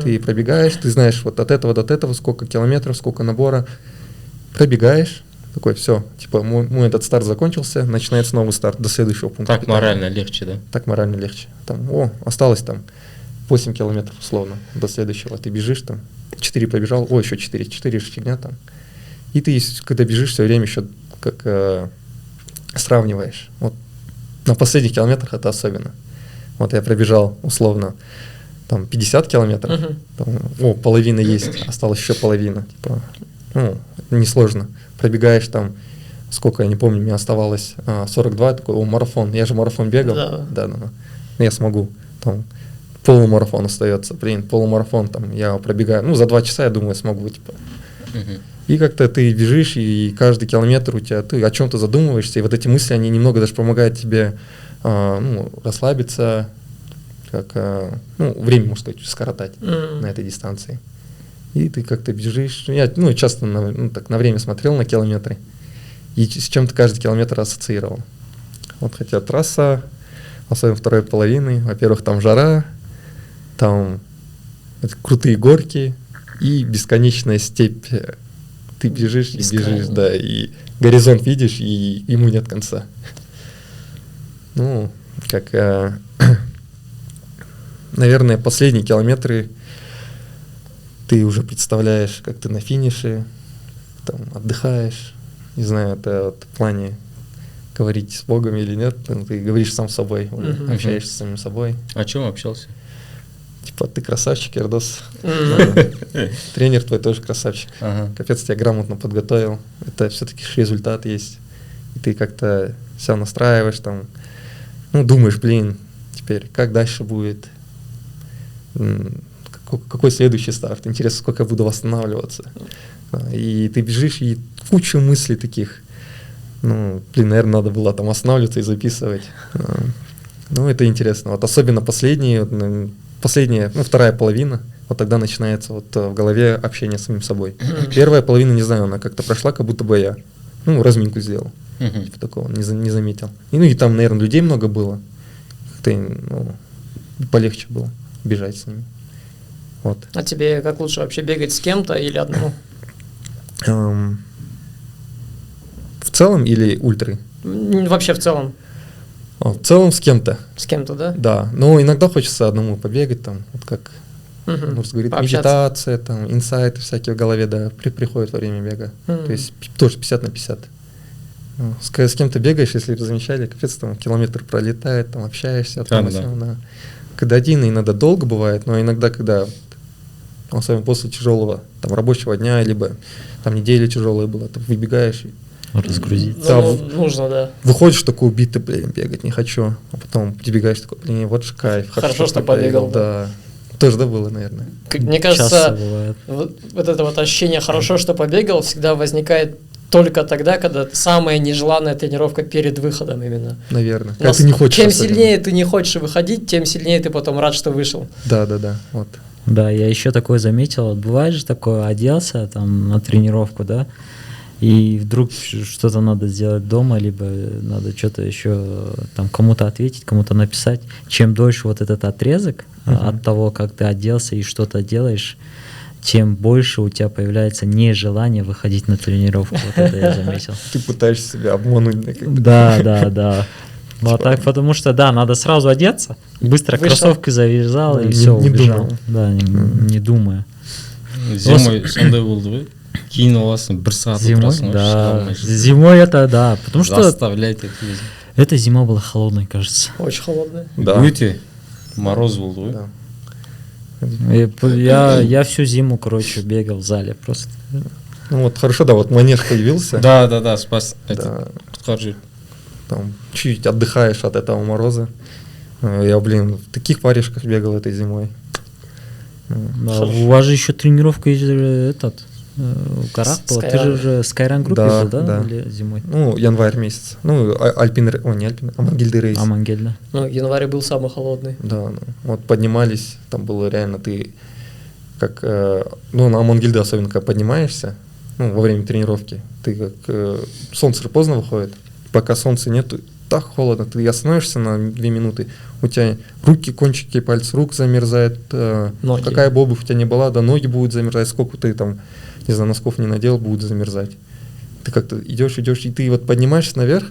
Ты пробегаешь, ты знаешь вот от этого до этого, сколько километров, сколько набора, пробегаешь, такой, все, типа, мой этот старт закончился, начинается новый старт до следующего пункта. Так морально легче, да? Так морально легче. Там, осталось там 8 километров условно до следующего. Ты бежишь там, 4 побежал, еще 4 фигня там. И ты, когда бежишь, все время еще как сравниваешь. Вот на последних километрах это особенно. Вот я пробежал условно там 50 километров, там, половина есть, осталось еще половина. Типа, несложно. Пробегаешь там, сколько, я не помню, мне оставалось 42, такой, марафон, я же марафон бегал, да. Я смогу, там, полумарафон остается, полумарафон, там, я пробегаю, за 2 часа, я думаю, смогу, типа. И как-то ты бежишь, и каждый километр у тебя, ты о чем-то задумываешься, и вот эти мысли, они немного даже помогают тебе расслабиться, как, время, можно сказать, скоротать на этой дистанции. И ты как-то бежишь. Я часто на время смотрел на километры и с чем-то каждый километр ассоциировал. Вот хотя трасса, особенно второй половины, во-первых, там жара, там крутые горки и бесконечная степь. Ты бежишь и бежишь, да, и горизонт видишь, и ему нет конца. Наверное, последние километры ты уже представляешь, как ты на финише, там, отдыхаешь, не знаю, это вот в плане говорить с Богом или нет, ты говоришь сам с собой, общаешься с самим собой. О чем общался? Типа, ты красавчик, Ердос. Тренер твой тоже красавчик. Капец, тебя грамотно подготовил. Это все-таки результат есть. И ты как-то себя настраиваешь, там, думаешь, блин, теперь как дальше будет, какой следующий старт, интересно, сколько я буду восстанавливаться. И ты бежишь, и куча мыслей таких. Ну, блин, наверное, надо было там останавливаться и записывать. Ну, это интересно. Вот особенно последняя, ну, вторая половина, вот тогда начинается вот в голове общение с самим собой. Первая половина, не знаю, она как-то прошла, как будто бы я, ну, разминку сделал. Типа такого, не заметил. Ну, и там, наверное, людей много было. Как-то, ну, полегче было бежать с ними. Вот. А тебе как лучше вообще бегать с кем-то или одному? В целом или ультры? Вообще в целом. В целом с кем-то. С кем-то, да? Да, но иногда хочется одному побегать, там, вот как, можно говорить, медитация, там, инсайты всякие в голове, да, приходят во время бега. То есть тоже 50 на 50. С кем-то бегаешь, если вы замечали, капец, там, километр пролетает, там, общаешься, там, да. Когда один, иногда долго бывает, но иногда, когда, особенно после тяжелого, там, рабочего дня, либо, там, неделя тяжелая была, ты выбегаешь, разгрузиться. Ну, нужно, да. Выходишь такой убитый, блин, бегать не хочу. А потом прибегаешь такой, блин, вот же кайф. Хорошо, что побегал. Да. Тоже, да, было, наверное. Мне кажется, вот это вот ощущение «хорошо, что побегал» всегда возникает только тогда, когда самая нежеланная тренировка перед выходом именно. Наверное. Когда ты не хочешь. Чем сильнее ты не хочешь выходить, тем сильнее ты потом рад, что вышел. Да, вот. Да, я еще такое заметил. Вот бывает же такое, оделся там на тренировку, да, и вдруг что-то надо сделать дома, либо надо что-то еще там кому-то ответить, кому-то написать. Чем дольше вот этот отрезок от того, как ты оделся и что-то делаешь, тем больше у тебя появляется нежелание выходить на тренировку. Вот это я заметил. Ты пытаешься себя обмануть. Да. Ну, так, потому что, да, надо сразу одеться, быстро кроссовки завязал и все, убежал. Да, не думая. Зимой сондай болды ғой, кейін аласың, бір сағат отырасың. Да, зимой это, да, потому что заставлять эта зима была холодной, кажется. Очень холодная. Да. Өте мороз болды ғой. Я всю зиму, короче, бегал в зале просто. Ну вот хорошо, да, вот манеж появился. Да, спас. Там чуть отдыхаешь от этого мороза. Я, блин, в таких варежках бегал этой зимой. Да, у вас же еще тренировка есть в горах была. Ты же уже в Skyrun группе был, да? Или зимой? Ну, январь месяц. Ну, Амангельды рейс. Амангель, да. Ну, январь был самый холодный. Да. Вот поднимались, там было реально ты как, ну, на Амангельды особенно, когда поднимаешься, ну, во время тренировки, ты как, солнце поздно выходит, пока солнца нет, так холодно, ты остановишься на 2 минуты, у тебя руки, кончики пальцев рук замерзают, какая бы обувь у тебя ни была, да, ноги будут замерзать, сколько ты там, не знаю, носков не надел, будут замерзать. Ты как-то идешь, и ты вот поднимаешься наверх,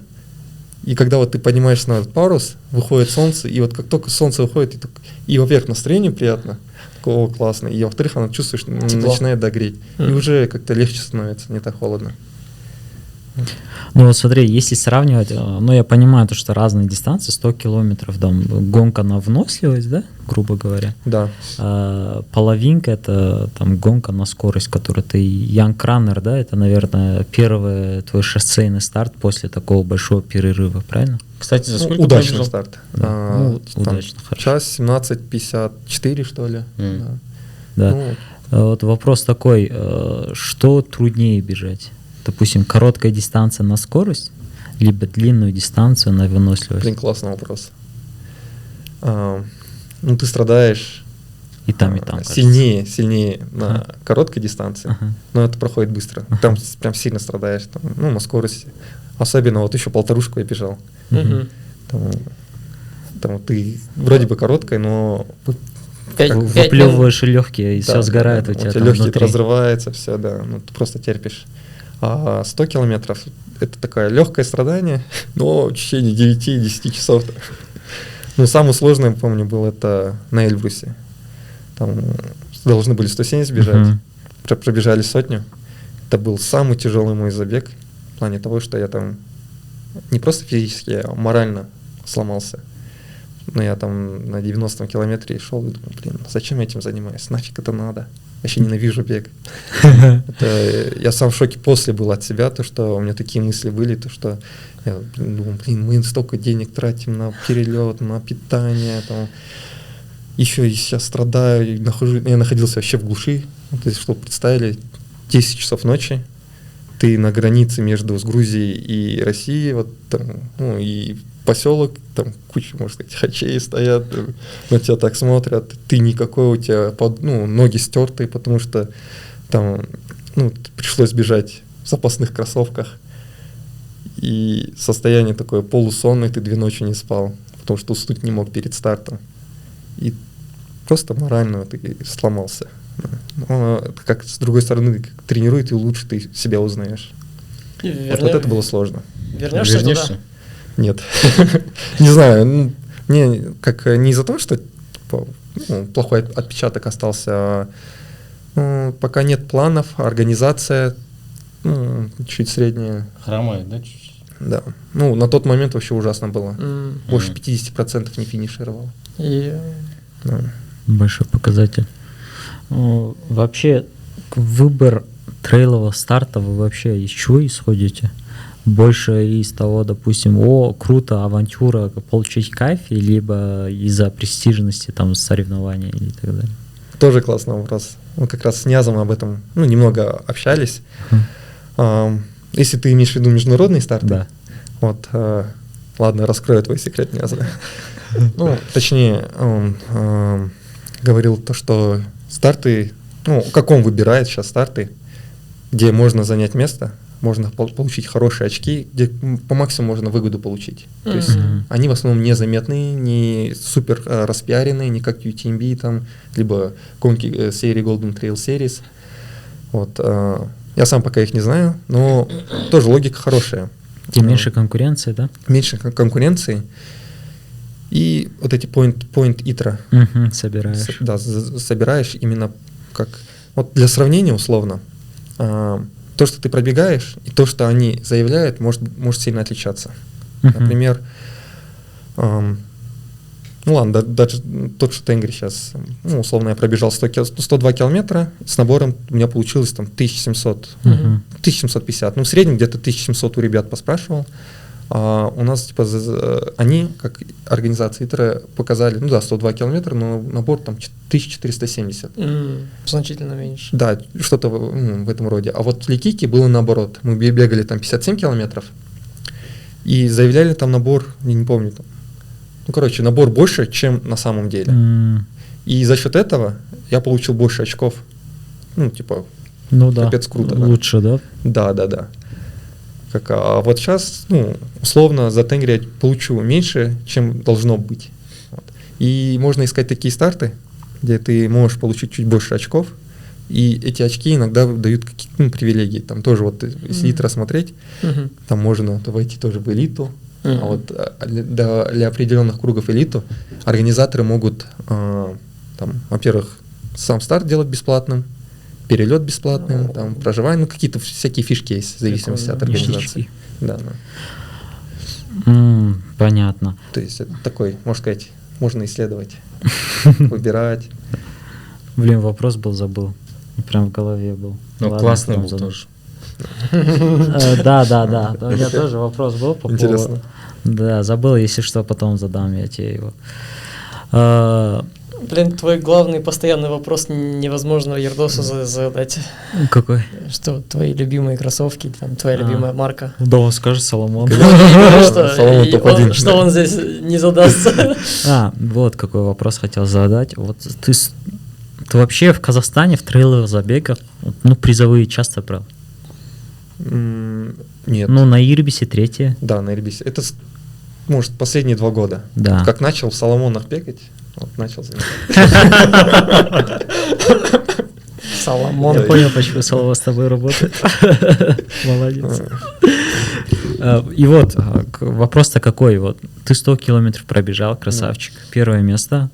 и когда вот ты поднимаешься на этот парус, выходит солнце, и вот как только солнце выходит, и во-первых, настроение приятно, такое, классно, и во-вторых, оно чувствуешь, начинает догреть, и уже как-то легче становится, не так холодно. Ну вот смотри, если сравнивать, ну я понимаю, то, что разные дистанции, 100 километров, там, гонка на выносливость, да, грубо говоря? Да. Половинка — это там гонка на скорость, которую ты, Young Runner, да, это, наверное, первый твой шоссейный старт после такого большого перерыва, правильно? Кстати, за сколько удачный пробежал? старт. Да. Удачно, хорошо. Час 17:54, что ли. Да. Вот вопрос такой, что труднее бежать? Допустим, короткая дистанция на скорость, либо длинную дистанцию на выносливость? Блин, классный вопрос. Ну, ты страдаешь и там, сильнее на короткой дистанции, но это проходит быстро. Там прям сильно страдаешь, там, ну, на скорости. Особенно вот еще полторушку я бежал. Там ты вроде бы короткой, но выплевываешь легкие, и все сгорает у тебя там легкие внутри. Разрывается, все, да, ну ты просто терпишь. А 100 километров — это такое легкое страдание, но в течение 9-10 часов. Ну, самое сложное, помню, было это на Эльбрусе. Там должны были 170 бежать, пробежали 100. Это был самый тяжелый мой забег, в плане того, что я там не просто физически, а морально сломался. Но я там на 90-м километре шел и думал, блин, зачем я этим занимаюсь? Нафиг это надо? Вообще ненавижу бег. Я сам в шоке после был от себя, то, что у меня такие мысли были, то, что я думал, блин, мы столько денег тратим на перелет, на питание. Там. еще и сейчас страдаю, я находился вообще в глуши, то есть, чтобы представили, 10 часов ночи, ты на границе между с Грузией и Россией, вот там, ну, и поселок, там куча, можно сказать, хачей стоят, на тебя так смотрят, ты никакой, у тебя ноги стертые, потому что там, пришлось бежать в запасных кроссовках, и состояние такое полусонное, ты 2 ночи не спал, потому что уснуть не мог перед стартом, и просто морально ты сломался. Но, как с другой стороны, тренирует, и лучше ты себя узнаешь. Вот это было сложно. Вернешься туда? Нет. Не знаю. Не из-за того, что плохой отпечаток остался, пока нет планов, организация чуть средняя. Хромает, да, чуть-чуть? Да. На тот момент вообще ужасно было. Больше 50% не финишировал. Да. Большой показатель. Вообще, выбор трейлового старта вы вообще из чего исходите? Больше из того, допустим, круто, авантюра, получить кайф, либо из-за престижности там соревнований и так далее? Тоже классный вопрос. Мы как раз с Ниязом об этом немного общались. Если ты имеешь в виду международные старты, да. Вот, ладно, раскрою твой секрет, Нияз. Точнее, он говорил то, что старты, как он выбирает сейчас старты, где можно занять место, можно получить хорошие очки, где по максимуму можно выгоду получить. То есть они в основном незаметные, не супер распиаренные, не как UTMB, там, либо гонки серии Golden Trail Series. Вот, я сам пока их не знаю, но тоже логика хорошая. Где меньше конкуренции, да? Меньше конкуренции. И вот эти point итра собираешь. Да, собираешь именно как... Вот для сравнения условно, то, что ты пробегаешь, и то, что они заявляют, может сильно отличаться. Например, ладно, даже тот же Тенгри сейчас, условно, я пробежал 102 километра, с набором у меня получилось там 1700, 1750, в среднем где-то 1700 у ребят поспрашивал. У нас, типа, они, как организация ИТРА, показали, 102 километра, но набор там 1470. Значительно меньше. Да, что-то в этом роде. А вот в Ликике было наоборот. Мы бегали там 57 километров и заявляли там набор, я не помню, там, набор больше, чем на самом деле. И за счет этого я получил больше очков. Капец круто. Лучше, да? Да. А вот сейчас, условно, за Тенгри я получу меньше, чем должно быть. Вот. И можно искать такие старты, где ты можешь получить чуть больше очков, и эти очки иногда дают какие-то привилегии. Там тоже, вот, если ИТРА смотреть, там можно войти тоже в элиту. А вот для определенных кругов элиту организаторы могут, во-первых, сам старт делать бесплатным, перелет бесплатным, там, проживание, какие-то всякие фишки есть, в зависимости от организации. Да. Понятно. То есть это такой, можно сказать, можно исследовать, выбирать. Блин, вопрос забыл. Прям в голове был. Классный был тоже. Да. У меня тоже вопрос был по поводу... Интересно. Да, забыл, если что, потом задам я тебе его. Блин, твой главный постоянный вопрос невозможно Ердосу задать. Какой? Что твои любимые кроссовки, там, твоя любимая марка? Да, он скажет Соломон. Что он здесь не задастся? Вот какой вопрос хотел задать. Вот ты вообще в Казахстане в трейловых забегах призовые часто брал? Нет. На Ирбисе 3. Да, на Ирбисе. Это, может, последние 2 года. Да. Как начал в Соломонах бегать, начал заниматься. Соломон. Я понял, почему Соломон с тобой работает. Молодец. И вот, вопрос-то какой? Вот ты 100 километров пробежал, красавчик. Первое место.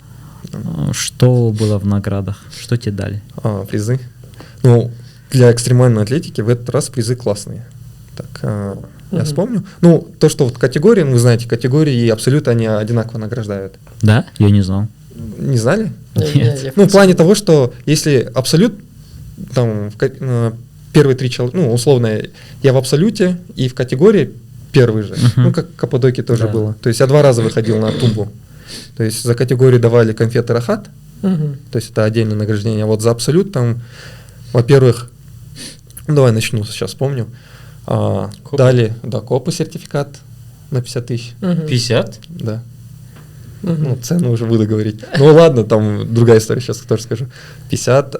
Что было в наградах? Что тебе дали? Призы. Для экстремальной атлетики в этот раз призы классные. Так, я вспомню. То, что вот категории, вы знаете, категории и абсолют они одинаково награждают. Да? Я не знал. Не знали? Нет. В плане того, что если абсолют, там, первые 3 человека, условно, я в абсолюте и в категории первый же. Как в Каппадокии тоже было. То есть я 2 раза выходил на тумбу. То есть за категорию давали конфеты Рахат, Мгм. то есть это отдельное награждение. А вот за абсолют там, во-первых, ну, давай начну, сейчас вспомню. Копы. Дали, да, копы сертификат на 50 тысяч, Мгм. 50? да. Мгм. Ну, цену уже буду говорить. Ну ладно, там другая история, сейчас тоже скажу. 50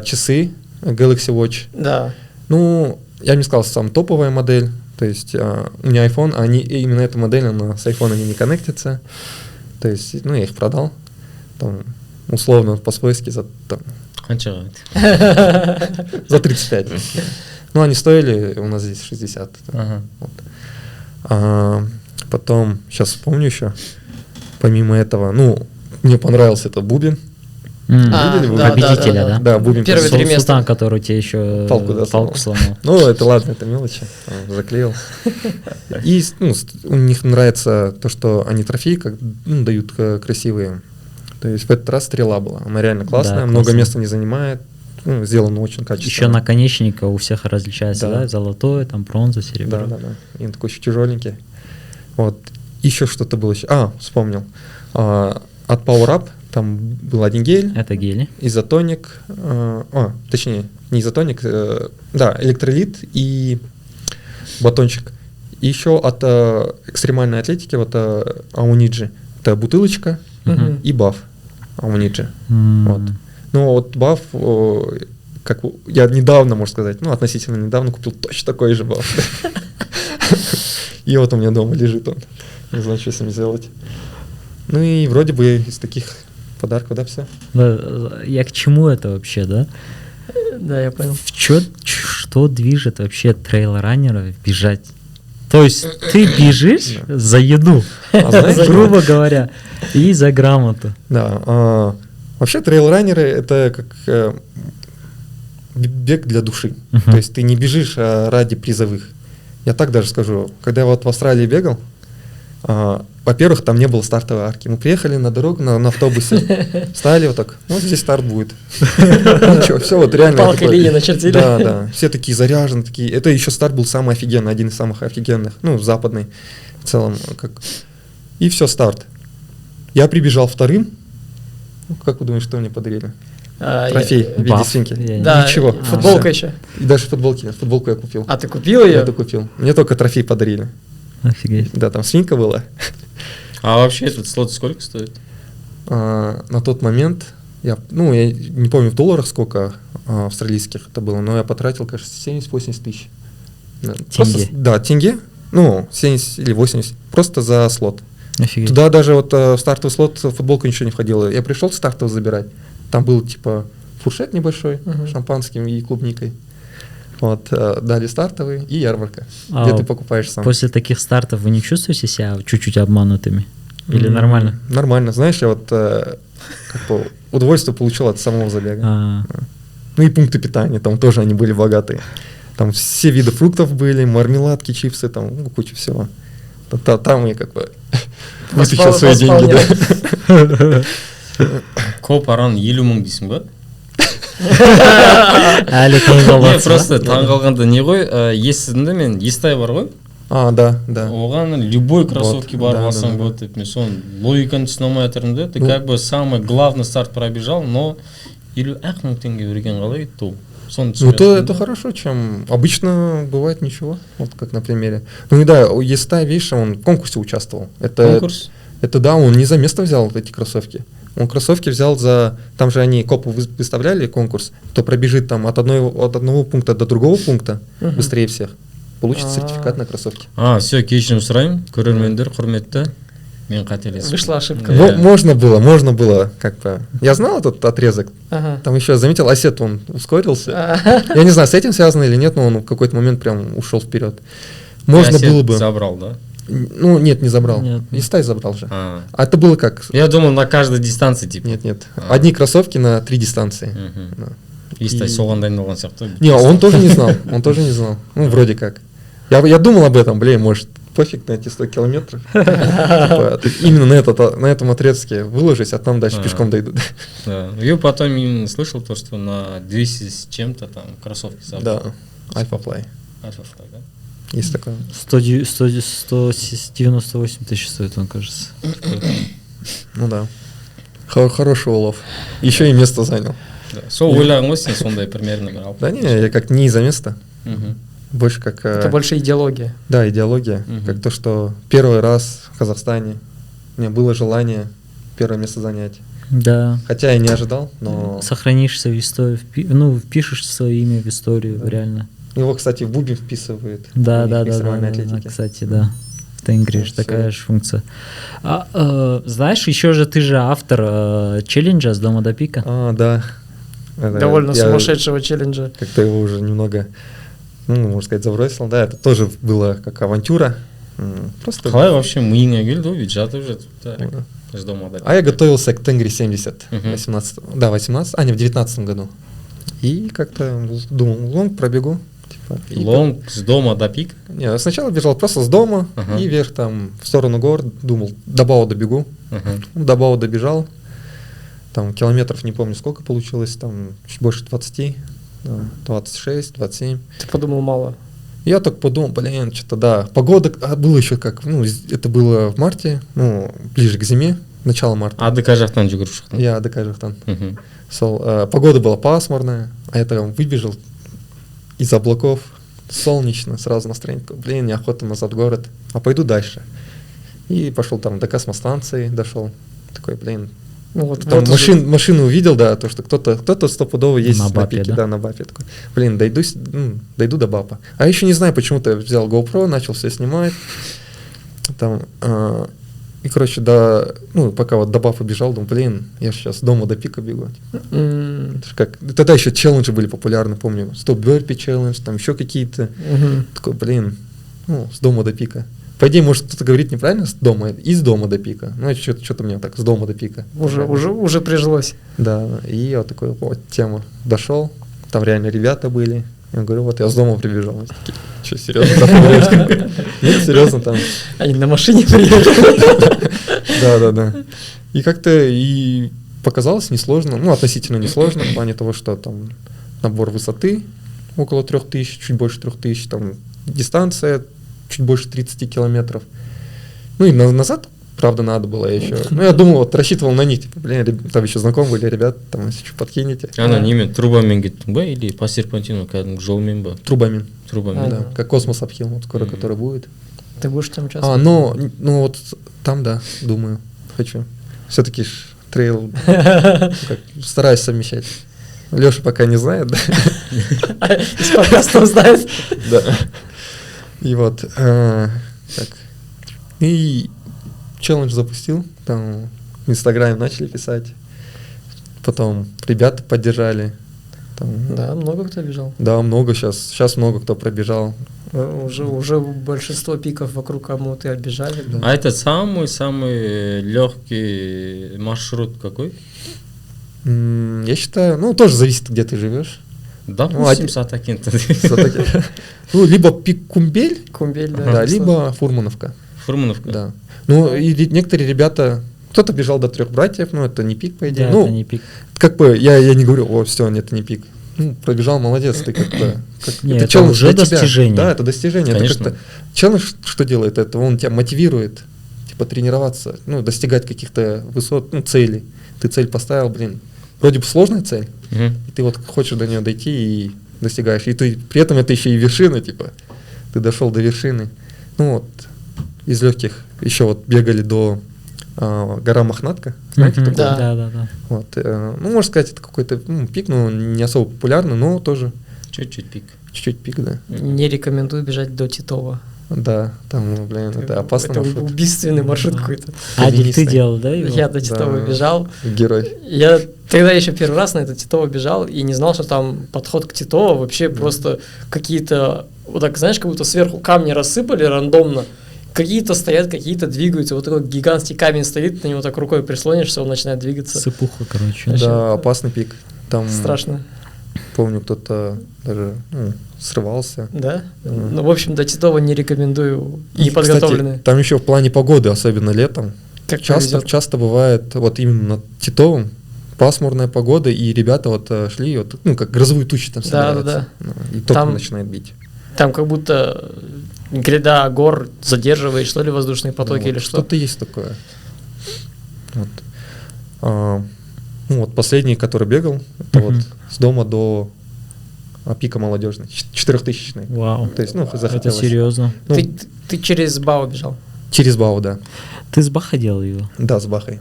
часы Galaxy Watch. Да. Ну, я бы не сказал, сам топовая модель. То есть у меня iPhone, они, именно эта модель, она с iPhone не коннектится. То есть, ну, я их продал. Там, условно, по-свойски за, там, Қаншаға? за 35. Ну, они стоили у нас здесь 60. Ага. Вот. Потом, сейчас вспомню еще, помимо этого, ну, мне понравился этот бубен. Видели вы? Победителя, да? Да, бубен. Первый Султан, три места. который тебе еще Палку, да, палку сломал. Ну, это ладно, это мелочи, там, заклеил. И ну, у них нравится то, что они трофеи как, ну, дают красивые. То есть в этот раз стрела была, она реально классная, Да, много классно. места не занимает, ну, сделано очень качественно. Еще наконечник у всех различается, Да. да? Золотой, там бронза, серебро. Да. И он такой еще тяжеленький. Вот. Еще что-то было еще. Вспомнил. От Power Up там был один гель, Это гели. изотоник, точнее, не изотоник, да, электролит и батончик. И еще от экстремальной атлетики, вот Ауниджи, это бутылочка Мгм. и баф Ауниджи. М. Вот. Ну вот баф, как я недавно, можно сказать, ну относительно недавно купил точно такой же баф. И вот у меня дома лежит он. Не знаю, что с ним сделать. Ну и вроде бы из таких подарков, да, все. Да, я к чему это вообще, да? Да, я понял. Что движет вообще трейл-раннера бежать? То есть ты бежишь за еду, знаешь, грубо говоря, и за грамоту. Да. Вообще трейл-раннеры это как бег для души. Мгм. То есть ты не бежишь ради призовых. Я так даже скажу. Когда я вот в Австралии бегал, во-первых, там не было стартовой арки. Мы приехали на дорогу на автобусе, встали вот так, вот здесь старт будет. Ничего, все вот реально. Палкой такое. линии начертили. Да. Все такие заряжены, такие. Это еще старт был самый офигенный, один из самых офигенных, ну, западный в целом. И все, старт. Я прибежал вторым. Ну, как вы думаете, что мне подарили? Трофей в виде Баф. свинки. Да, Ничего. футболка Всё. еще. И даже футболки нет. Футболку я купил. А ты купил Я ее? это купил. Мне только трофей подарили. Офигеть. Да, там свинка была. А вообще этот слот сколько стоит? На тот момент, я не помню в долларах сколько австралийских это было, но я потратил, кажется, 70-80 тысяч. Да, просто да, тенге, ну, 70 или 80, просто за слот. Офигеть. Туда даже вот в стартовый слот футболка ничего не входила. Я пришел стартовый забирать, там был типа фуршет небольшой, шампанским и клубникой. Вот, дали стартовый и ярмарка, где ты покупаешь сам. После таких стартов вы не чувствуете себя чуть-чуть обманутыми? Или нормально? Нормально. Знаешь, я вот как бы удовольствие получил от самого забега. А, Ну и пункты питания, там тоже они были богатые. Там все виды фруктов были, мармеладки, чипсы, там куча всего. Там я как бы вытащил свои деньги. Да. Көп аран 50 мың дейсің ба? әлі таң Не, қалғансыз ба? просто таң қалғанда не ғой, естідім мен, Естай бар ғой, Да. оған любой кроссовки Вот, бар да, алсаң да. болады деп, мен соны логиканы түсіне алмай жатырмын да, ты Ну. как бы самый главный старт пробежал, но 50 мың теңге берген қалай еді соны Ну то түсінбей это жатырмын да. хорошо, чем обычно бывает ничего. Вот как на примере. Ну и да, у Естай, видишь, он в конкурсе участвовал. Конкурс? Это да, он не за место взял эти кроссовки. Он кроссовки взял за... Там же они копу выставляли конкурс. Кто пробежит там от одного пункта до другого пункта быстрее всех, получит сертификат на кроссовки. Все, кешірім сұраймын, көрермендер, құрметті, мен қателесіп. Вышла ошибка. Можно было, как бы. Я знал этот отрезок. Ага. Там еще заметил, Осет, он ускорился. Я не знаю, с этим связано или нет, но он в какой-то момент прям ушел вперед. Можно Я было бы... забрал, да? Ну, нет, не забрал. Нет. Естай забрал же. А. А это было как? Я думал, на каждой дистанции, типа. Нет. Одни кроссовки на 3 дистанции. Мгм. Да. Естай И- соған дайындалған сияқты. Не, он тоже не знал. Ну, вроде как. Я думал об этом, может, пофиг на эти 100 километров. Типа, именно на этом отрезке выложусь, а там дальше пешком дойду. Да. И потом именно слышал то, что на 200 с чем-то там кроссовки забрал. Да, Альфа-Флай. Альфа-флаг, да? Есть такое. 198 тысяч стоит, он, кажется. Ну да. Хороший улов. Еще и место занял. Сол ойлағың ғой сен сондай примерно бір алып. Да не, я как не из-за места. Мгм. Больше как... Это больше идеология. Да, идеология. Мгм. Как то, что первый раз в Казахстане у меня было желание первое место занять. Да. Хотя я не ожидал, но... Сохранишься в историю, впишешь свое имя в историю, Да. реально. Его, кстати, в Бубин вписывает. Да, в да, да, экстремальной да, атлетике. кстати, да. В Тенгри же всё. такая же функция. Знаешь, еще же ты же автор челленджа с дома до пика. Да. Это Довольно я сумасшедшего челленджа. Как-то его уже немного, можно сказать, забросил. Да, это тоже было как авантюра. Просто... Қалай вообще миыңа келді ғой бүйтіп жатып жүреді. Да. С дома до А я готовился к Тенгри 70, Мгм. 18, да, 18, в 19 году. И как-то думал, лонг пробегу. Типа, и Лонг с дома до пика. Не, сначала бежал просто с дома Ага. и вверх там в сторону гор, думал, до Бао добегу. Ага. До Бао добежал, там километров не помню сколько получилось, там чуть больше 20, да, 26, 27. Ты подумал мало. Я так подумал, блин, что-то да, погода, было еще как, это было в марте, ближе к зиме, начало марта. АДК жақтан жүгіріп шықтың. Я до Казахстан. Мгм. Погода была пасмурная, а я там выбежал из облаков, солнечно, сразу настроение, такое, блин, неохота назад в город, а пойду дальше. И пошел там до космостанции, дошел, такой, блин, Ну вот, там вот уже- машину увидел, да, то, что кто-то стопудово есть На на Бапе, пике, да? да, на Бапе, такой, блин, дойду до Бапа. А еще не знаю, почему-то взял GoPro, начал все снимать, там, и, короче, пока вот до Бапа бежал, думаю, блин, я сейчас дома до пика бегу. Это ж как, тогда еще челленджи были популярны, помню, 100 бёрпи челлендж, там еще какие-то, Мгм. такой, блин, с дома до пика. По идее, может, кто-то говорит неправильно, из дома до пика, что-то мне так, с дома до пика. Уже прижилось. Да, и я такой, вот, тему дошел, там реально ребята были, я говорю, вот я с дома прибежал. Они такие, что, серьезно? Нет, серьезно там. Они на машине приехали. Да. И как-то и показалось несложно, относительно несложно, в плане того, что там набор высоты около 3000, чуть больше 3000, там дистанция чуть больше 30 километров. И назад, правда, надо было еще. Я думал, вот рассчитывал на них, типа, блин, там еще знакомые были ребята, там, если что, подкинете. Ана немен трубамен кеттің ба или по серпантину кәдімгі жолмен ба? Трубами. Трубамен. Да, как космос апхил, вот скоро, Мгм. который будет. Ты будешь там участвовать? Вот там, да, думаю, хочу. Все-таки трейл, как, стараюсь совмещать. Леша пока не знает, да. Из подкастов знает. Да. И вот, так. И челлендж запустил, там в Инстаграме начали писать. Потом ребята поддержали. Там, Да, много кто бежал. да, много сейчас много кто пробежал. Уже большинство пиков вокруг кому ты оббежали. Да. А этот самый легкий маршрут какой? Я считаю, тоже зависит, где ты живешь. Допустим, Сатакента. Либо пик Кумбель, Кумбель, да. да, точно. либо Фурмановка. Фурмановка. Да. И некоторые ребята, кто-то бежал до 3 братьев, это не пик, по идее. Да, это не пик. Как бы я не говорю, все, нет, это не пик. Пробежал, молодец, ты как-то... Не, это это челлендж уже для тебя. достижение. Да, это достижение. Конечно. Это как-то... Челлендж что делает? Это он тебя мотивирует, типа, тренироваться, достигать каких-то высот, целей. Ты цель поставил, вроде бы сложная цель, Мгм. и ты вот хочешь до нее дойти и достигаешь. И ты, при этом это еще и вершина, типа, ты дошел до вершины. Из легких еще вот бегали до гора Мохнатка, знаете, Мгм. такое? Да. Вот, можно сказать, это какой-то пик, но не особо популярный, но тоже Чуть-чуть пик. чуть-чуть пик, да. Не рекомендую бежать до Титова. Да, там, это опасный Это маршрут. убийственный маршрут какой-то. Адик, ты Каменистый. делал, да, его? Я до Титова Да. бежал. Герой. Я тогда еще первый раз на это Титово бежал и не знал, что там подход к Титово вообще просто какие-то, вот так, знаешь, как будто сверху камни рассыпали рандомно. Какие-то стоят, какие-то двигаются. Вот такой гигантский камень стоит, на него так рукой прислонишься, он начинает двигаться. Сыпуха, короче. Вообще, Да, опасный пик. Там, Страшно. помню, кто-то даже срывался. Да? Мгм. Ну, в общем, до Титова не рекомендую И, неподготовленные. кстати, там еще в плане погоды, особенно летом, Как часто повезет. бывает вот именно над Титовым пасмурная погода, и ребята вот шли, вот, как грозовые тучи там Да, собираются. да. И током Там- начинает бить. Там как будто гряда гор задерживает, что ли, воздушные потоки Ну, или что. Что-то есть такое. Вот. Ну вот последний, который бегал, это вот с дома до пика молодежный, 4000-ный. Вау. То есть, ну, Это захотелось. серьезно. Ну, Ты через БАО бежал? через БАО, да. Ты с Баха делал его? Да, с Бахой.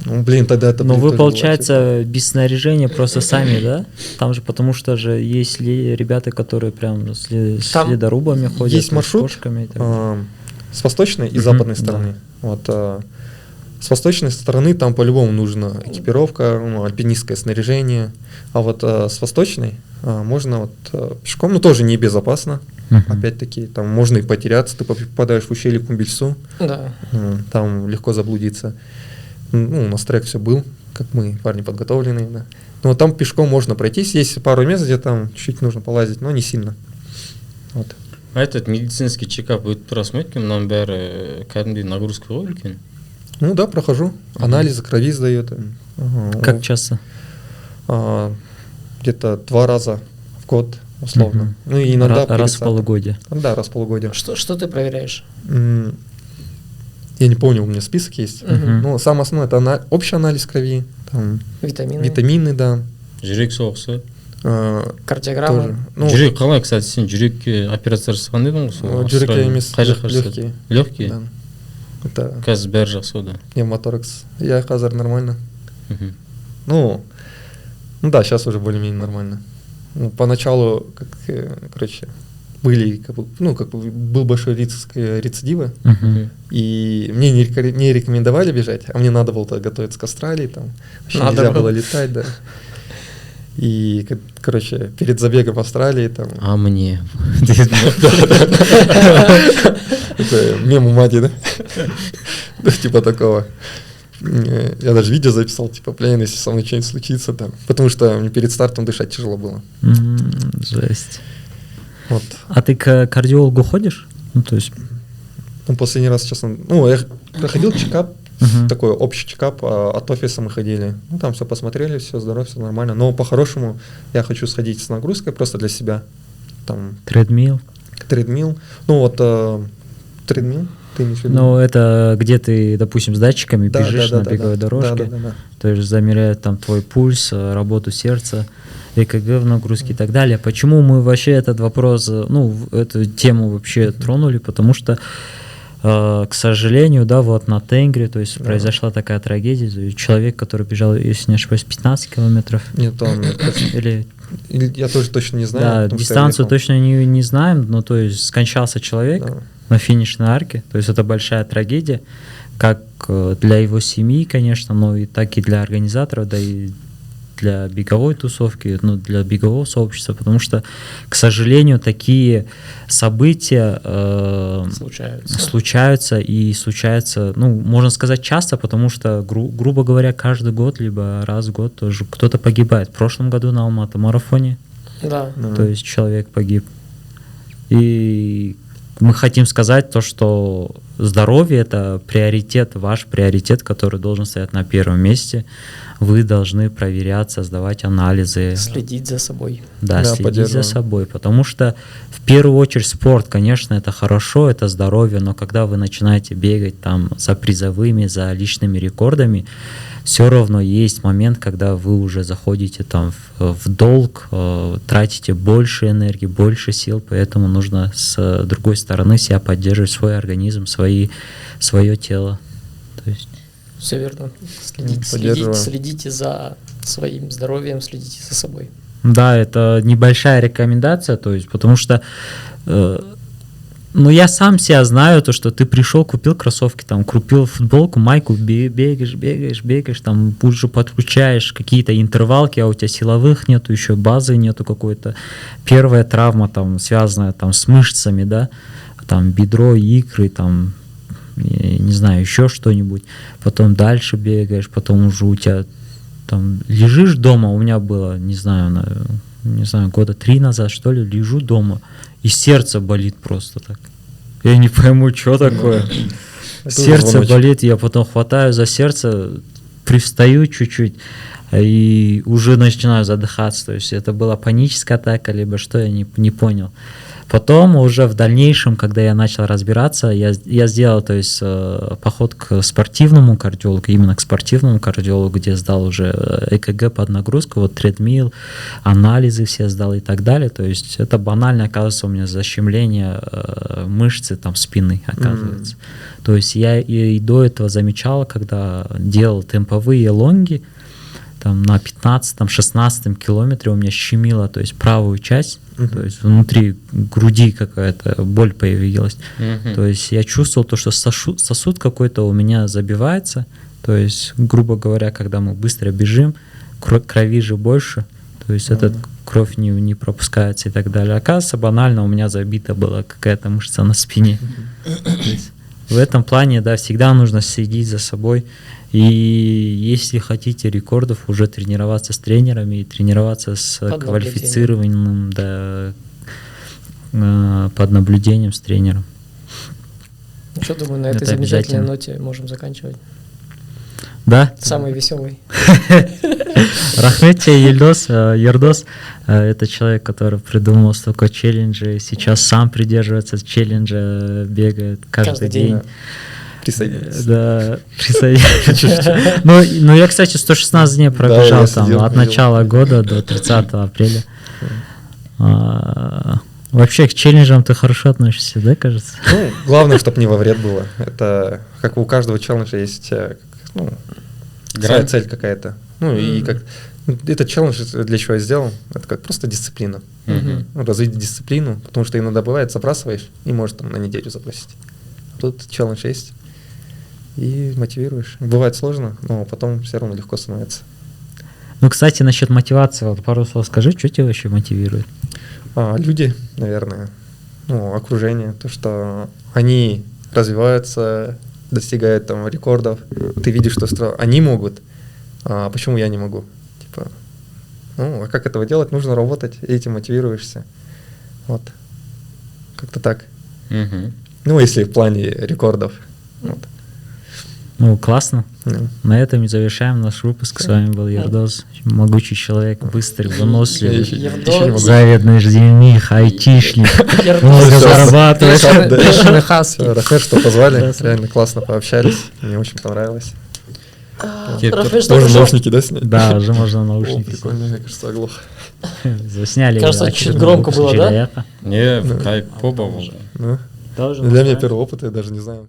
Ну, блин, тогда это... Но блин, вы, тоже было получается, без снаряжения просто сами, да? Там же, потому что же есть ребята, которые прям с Там ледорубами ходят, есть с маршрут, кошками и так далее. с восточной и Мгм, западной да. стороны. Вот, с восточной стороны там по-любому нужна экипировка, ну, альпинистское снаряжение. А вот с восточной можно вот пешком, ну тоже небезопасно. Мгм. Опять-таки, там можно и потеряться, ты попадаешь в ущелье Кумбельсу, Да. там легко заблудиться. Ну, у нас трек все был, как мы, парни подготовленные, да. Но там пешком можно пройтись, есть пару мест, где там чуть-чуть нужно полазить, но не сильно. Вот. А этот медицинский чекап өтіп тұрасың ба екен, мынаның бәрі кәдімгідей нагрузка ғой үлкен. Ну да, прохожу. Анализы, крови сдает. Как часто? Где-то 2 раза в год, условно. Мгм. Ну и иногда перед Раз в стартом. полугодие. Да, раз в полугодия. Что ты проверяешь? Я не помню, у меня список есть. Мгм. Ну, самое основное, это общий анализ крови, там, Витамины? витамины, да. Жүрек соғысы. Кардиограмма? Тоже. Ну, Жүрек қалай, кстати, сен жүрекке операция жасаған едің ғой сол жүрекке Австралия. емес, Қай жаққа жасадың? легкие. Легкие? Да. Это Қазір бәрі жақсы ғой да. пневмоторакс. Я казар нормально. Мгм. Ну да, сейчас уже более-менее нормально. Ну, поначалу, короче, были, был большой риск рецидива, Мгм. и мне не рекомендовали бежать, а мне надо было готовиться к Австралии, там вообще Надо нельзя было. было летать, да. И, короче, перед забегом в Австралии там... А мне? Это мем у мати, да? Ну, типа такого. Я даже видео записал, типа, блин, если со мной что-нибудь случится там. Потому что мне перед стартом дышать тяжело было. Жесть. Вот. А ты к кардиологу ходишь? Ну, то есть... Ну, последний раз, честно... Ну, я проходил чекап, Мгм. такой общий чекап, от офиса мы ходили. Ну, там все посмотрели, все здорово, все нормально. Но по-хорошему я хочу сходить с нагрузкой просто для себя. Там, Тредмил? тредмил. Ну, вот, тредмил, ты имеешь в виду? Ну, это где ты, допустим, с датчиками Да, бежишь да, на да, беговой да. дорожке, Да. то есть замеряют там твой пульс, работу сердца, ЭКГ в нагрузке и так далее. Почему мы вообще этот вопрос, ну, эту тему вообще тронули? Потому что, к сожалению, да, вот на Тенгри, то есть произошла такая трагедия, то есть человек, который бежал, если не ошибаюсь, 15 километров, Нет, он... или Я тоже точно не знаю. да, потому что я дистанцию ехал. точно не знаем, но то есть скончался человек Да. на финишной арке, то есть это большая трагедия, как для его семьи, конечно, но и так и для организаторов, да и для беговой тусовки, ну, для бегового сообщества, потому что, к сожалению, такие события случаются, ну, можно сказать, часто, потому что, грубо говоря, каждый год, либо раз в год тоже кто-то погибает. В прошлом году на Алматы-марафоне, Да. то есть человек погиб. И мы хотим сказать то, что здоровье – это приоритет, ваш приоритет, который должен стоять на первом месте. Вы должны проверяться, сдавать анализы. Следить за собой. Да, Да, следить за поддерживаю. собой. Потому что в первую очередь спорт, конечно, это хорошо, это здоровье, но когда вы начинаете бегать там за призовыми, за личными рекордами, все равно есть момент, когда вы уже заходите там в долг, тратите больше энергии, больше сил, поэтому нужно с другой стороны себя поддерживать, свой организм, свое тело. То есть... Все верно. Поддерживаю. Следите за своим здоровьем, следите за собой. Да, это небольшая рекомендация, то есть, потому что ну, я сам себя знаю, то, что ты пришел, купил кроссовки, там, купил футболку, майку, бегаешь, там, уже подключаешь какие-то интервалки, а у тебя силовых нету, еще базы нету какой-то. Первая травма, там, связанная, там, с мышцами, да, там, бедро, икры, там, я не знаю, еще что-нибудь. Потом дальше бегаешь, потом уже у тебя, там, лежишь дома, у меня было, не знаю, года 3 назад, что ли, лежу дома, и сердце болит просто так. Я не пойму, что такое. Сердце болит, я потом хватаю за сердце, привстаю чуть-чуть, и уже начинаю задыхаться. То есть это была паническая атака, либо что, я не понял. Потом уже в дальнейшем, когда я начал разбираться, я сделал, то есть, поход к спортивному кардиологу, именно к спортивному кардиологу, где сдал уже ЭКГ под нагрузку, вот тредмил, анализы все сдал и так далее. То есть это банально, оказывается, у меня защемление мышцы там спины, оказывается. То есть я и до этого замечал, когда делал темповые лонги, там на 15-16 километре у меня щемило, то есть правую часть, то есть внутри груди какая-то боль появилась. То есть я чувствовал то, что сосуд какой-то у меня забивается, то есть, грубо говоря, когда мы быстро бежим, крови же больше, то есть эта кровь не пропускается и так далее. Оказывается, банально у меня забита была какая-то мышца на спине. В этом плане, да, всегда нужно следить за собой. И если хотите рекордов, уже тренироваться с тренерами и тренироваться с квалифицированным, да, под наблюдением с тренером. Ну что, думаю, на этой замечательной ноте можем заканчивать. Да? Самый веселый. Рахмет тебе, Ердос. Это человек, который придумал столько челленджей, сейчас сам придерживается челленджа, бегает каждый день. Присоединяйся. Да, присоединяйся. Ну, я, кстати, 116 дней пробежал там от начала года до 30 апреля. Вообще к челленджам ты хорошо относишься, да, кажется? Ну, главное, чтобы не во вред было. Это как у каждого челленджа есть своя цель какая-то. Ну, и как этот челлендж для чего я сделал? Это как просто дисциплина. Развить дисциплину, потому что иногда бывает, забрасываешь и можешь там на неделю забросить. Тут челлендж есть. И мотивируешь. Бывает сложно, но потом все равно легко становится. Ну, кстати, насчет мотивации, вот пару слов скажи, что тебя вообще мотивирует? Люди, наверное, окружение, то, что они развиваются, достигают там рекордов, ты видишь, что они могут, а почему я не могу? Типа, а как этого делать? Нужно работать, и этим мотивируешься. Вот. Как-то так. Ну, если в плане рекордов. Вот. Ну, классно. На этом и завершаем наш выпуск. С вами был Ердос, могучий человек, быстрый, выносливый, завидный жених, айтишник, много зарабатывает. Рахмет, что позвали, реально классно пообщались, мне очень понравилось. Тоже наушники, да, снять? Да, уже можно наушники. Прикольно, мне кажется, оглох. Засняли. Кажется, чуть громко было, да? Не, в кайп попал. Для меня первый опыт, я даже не знаю.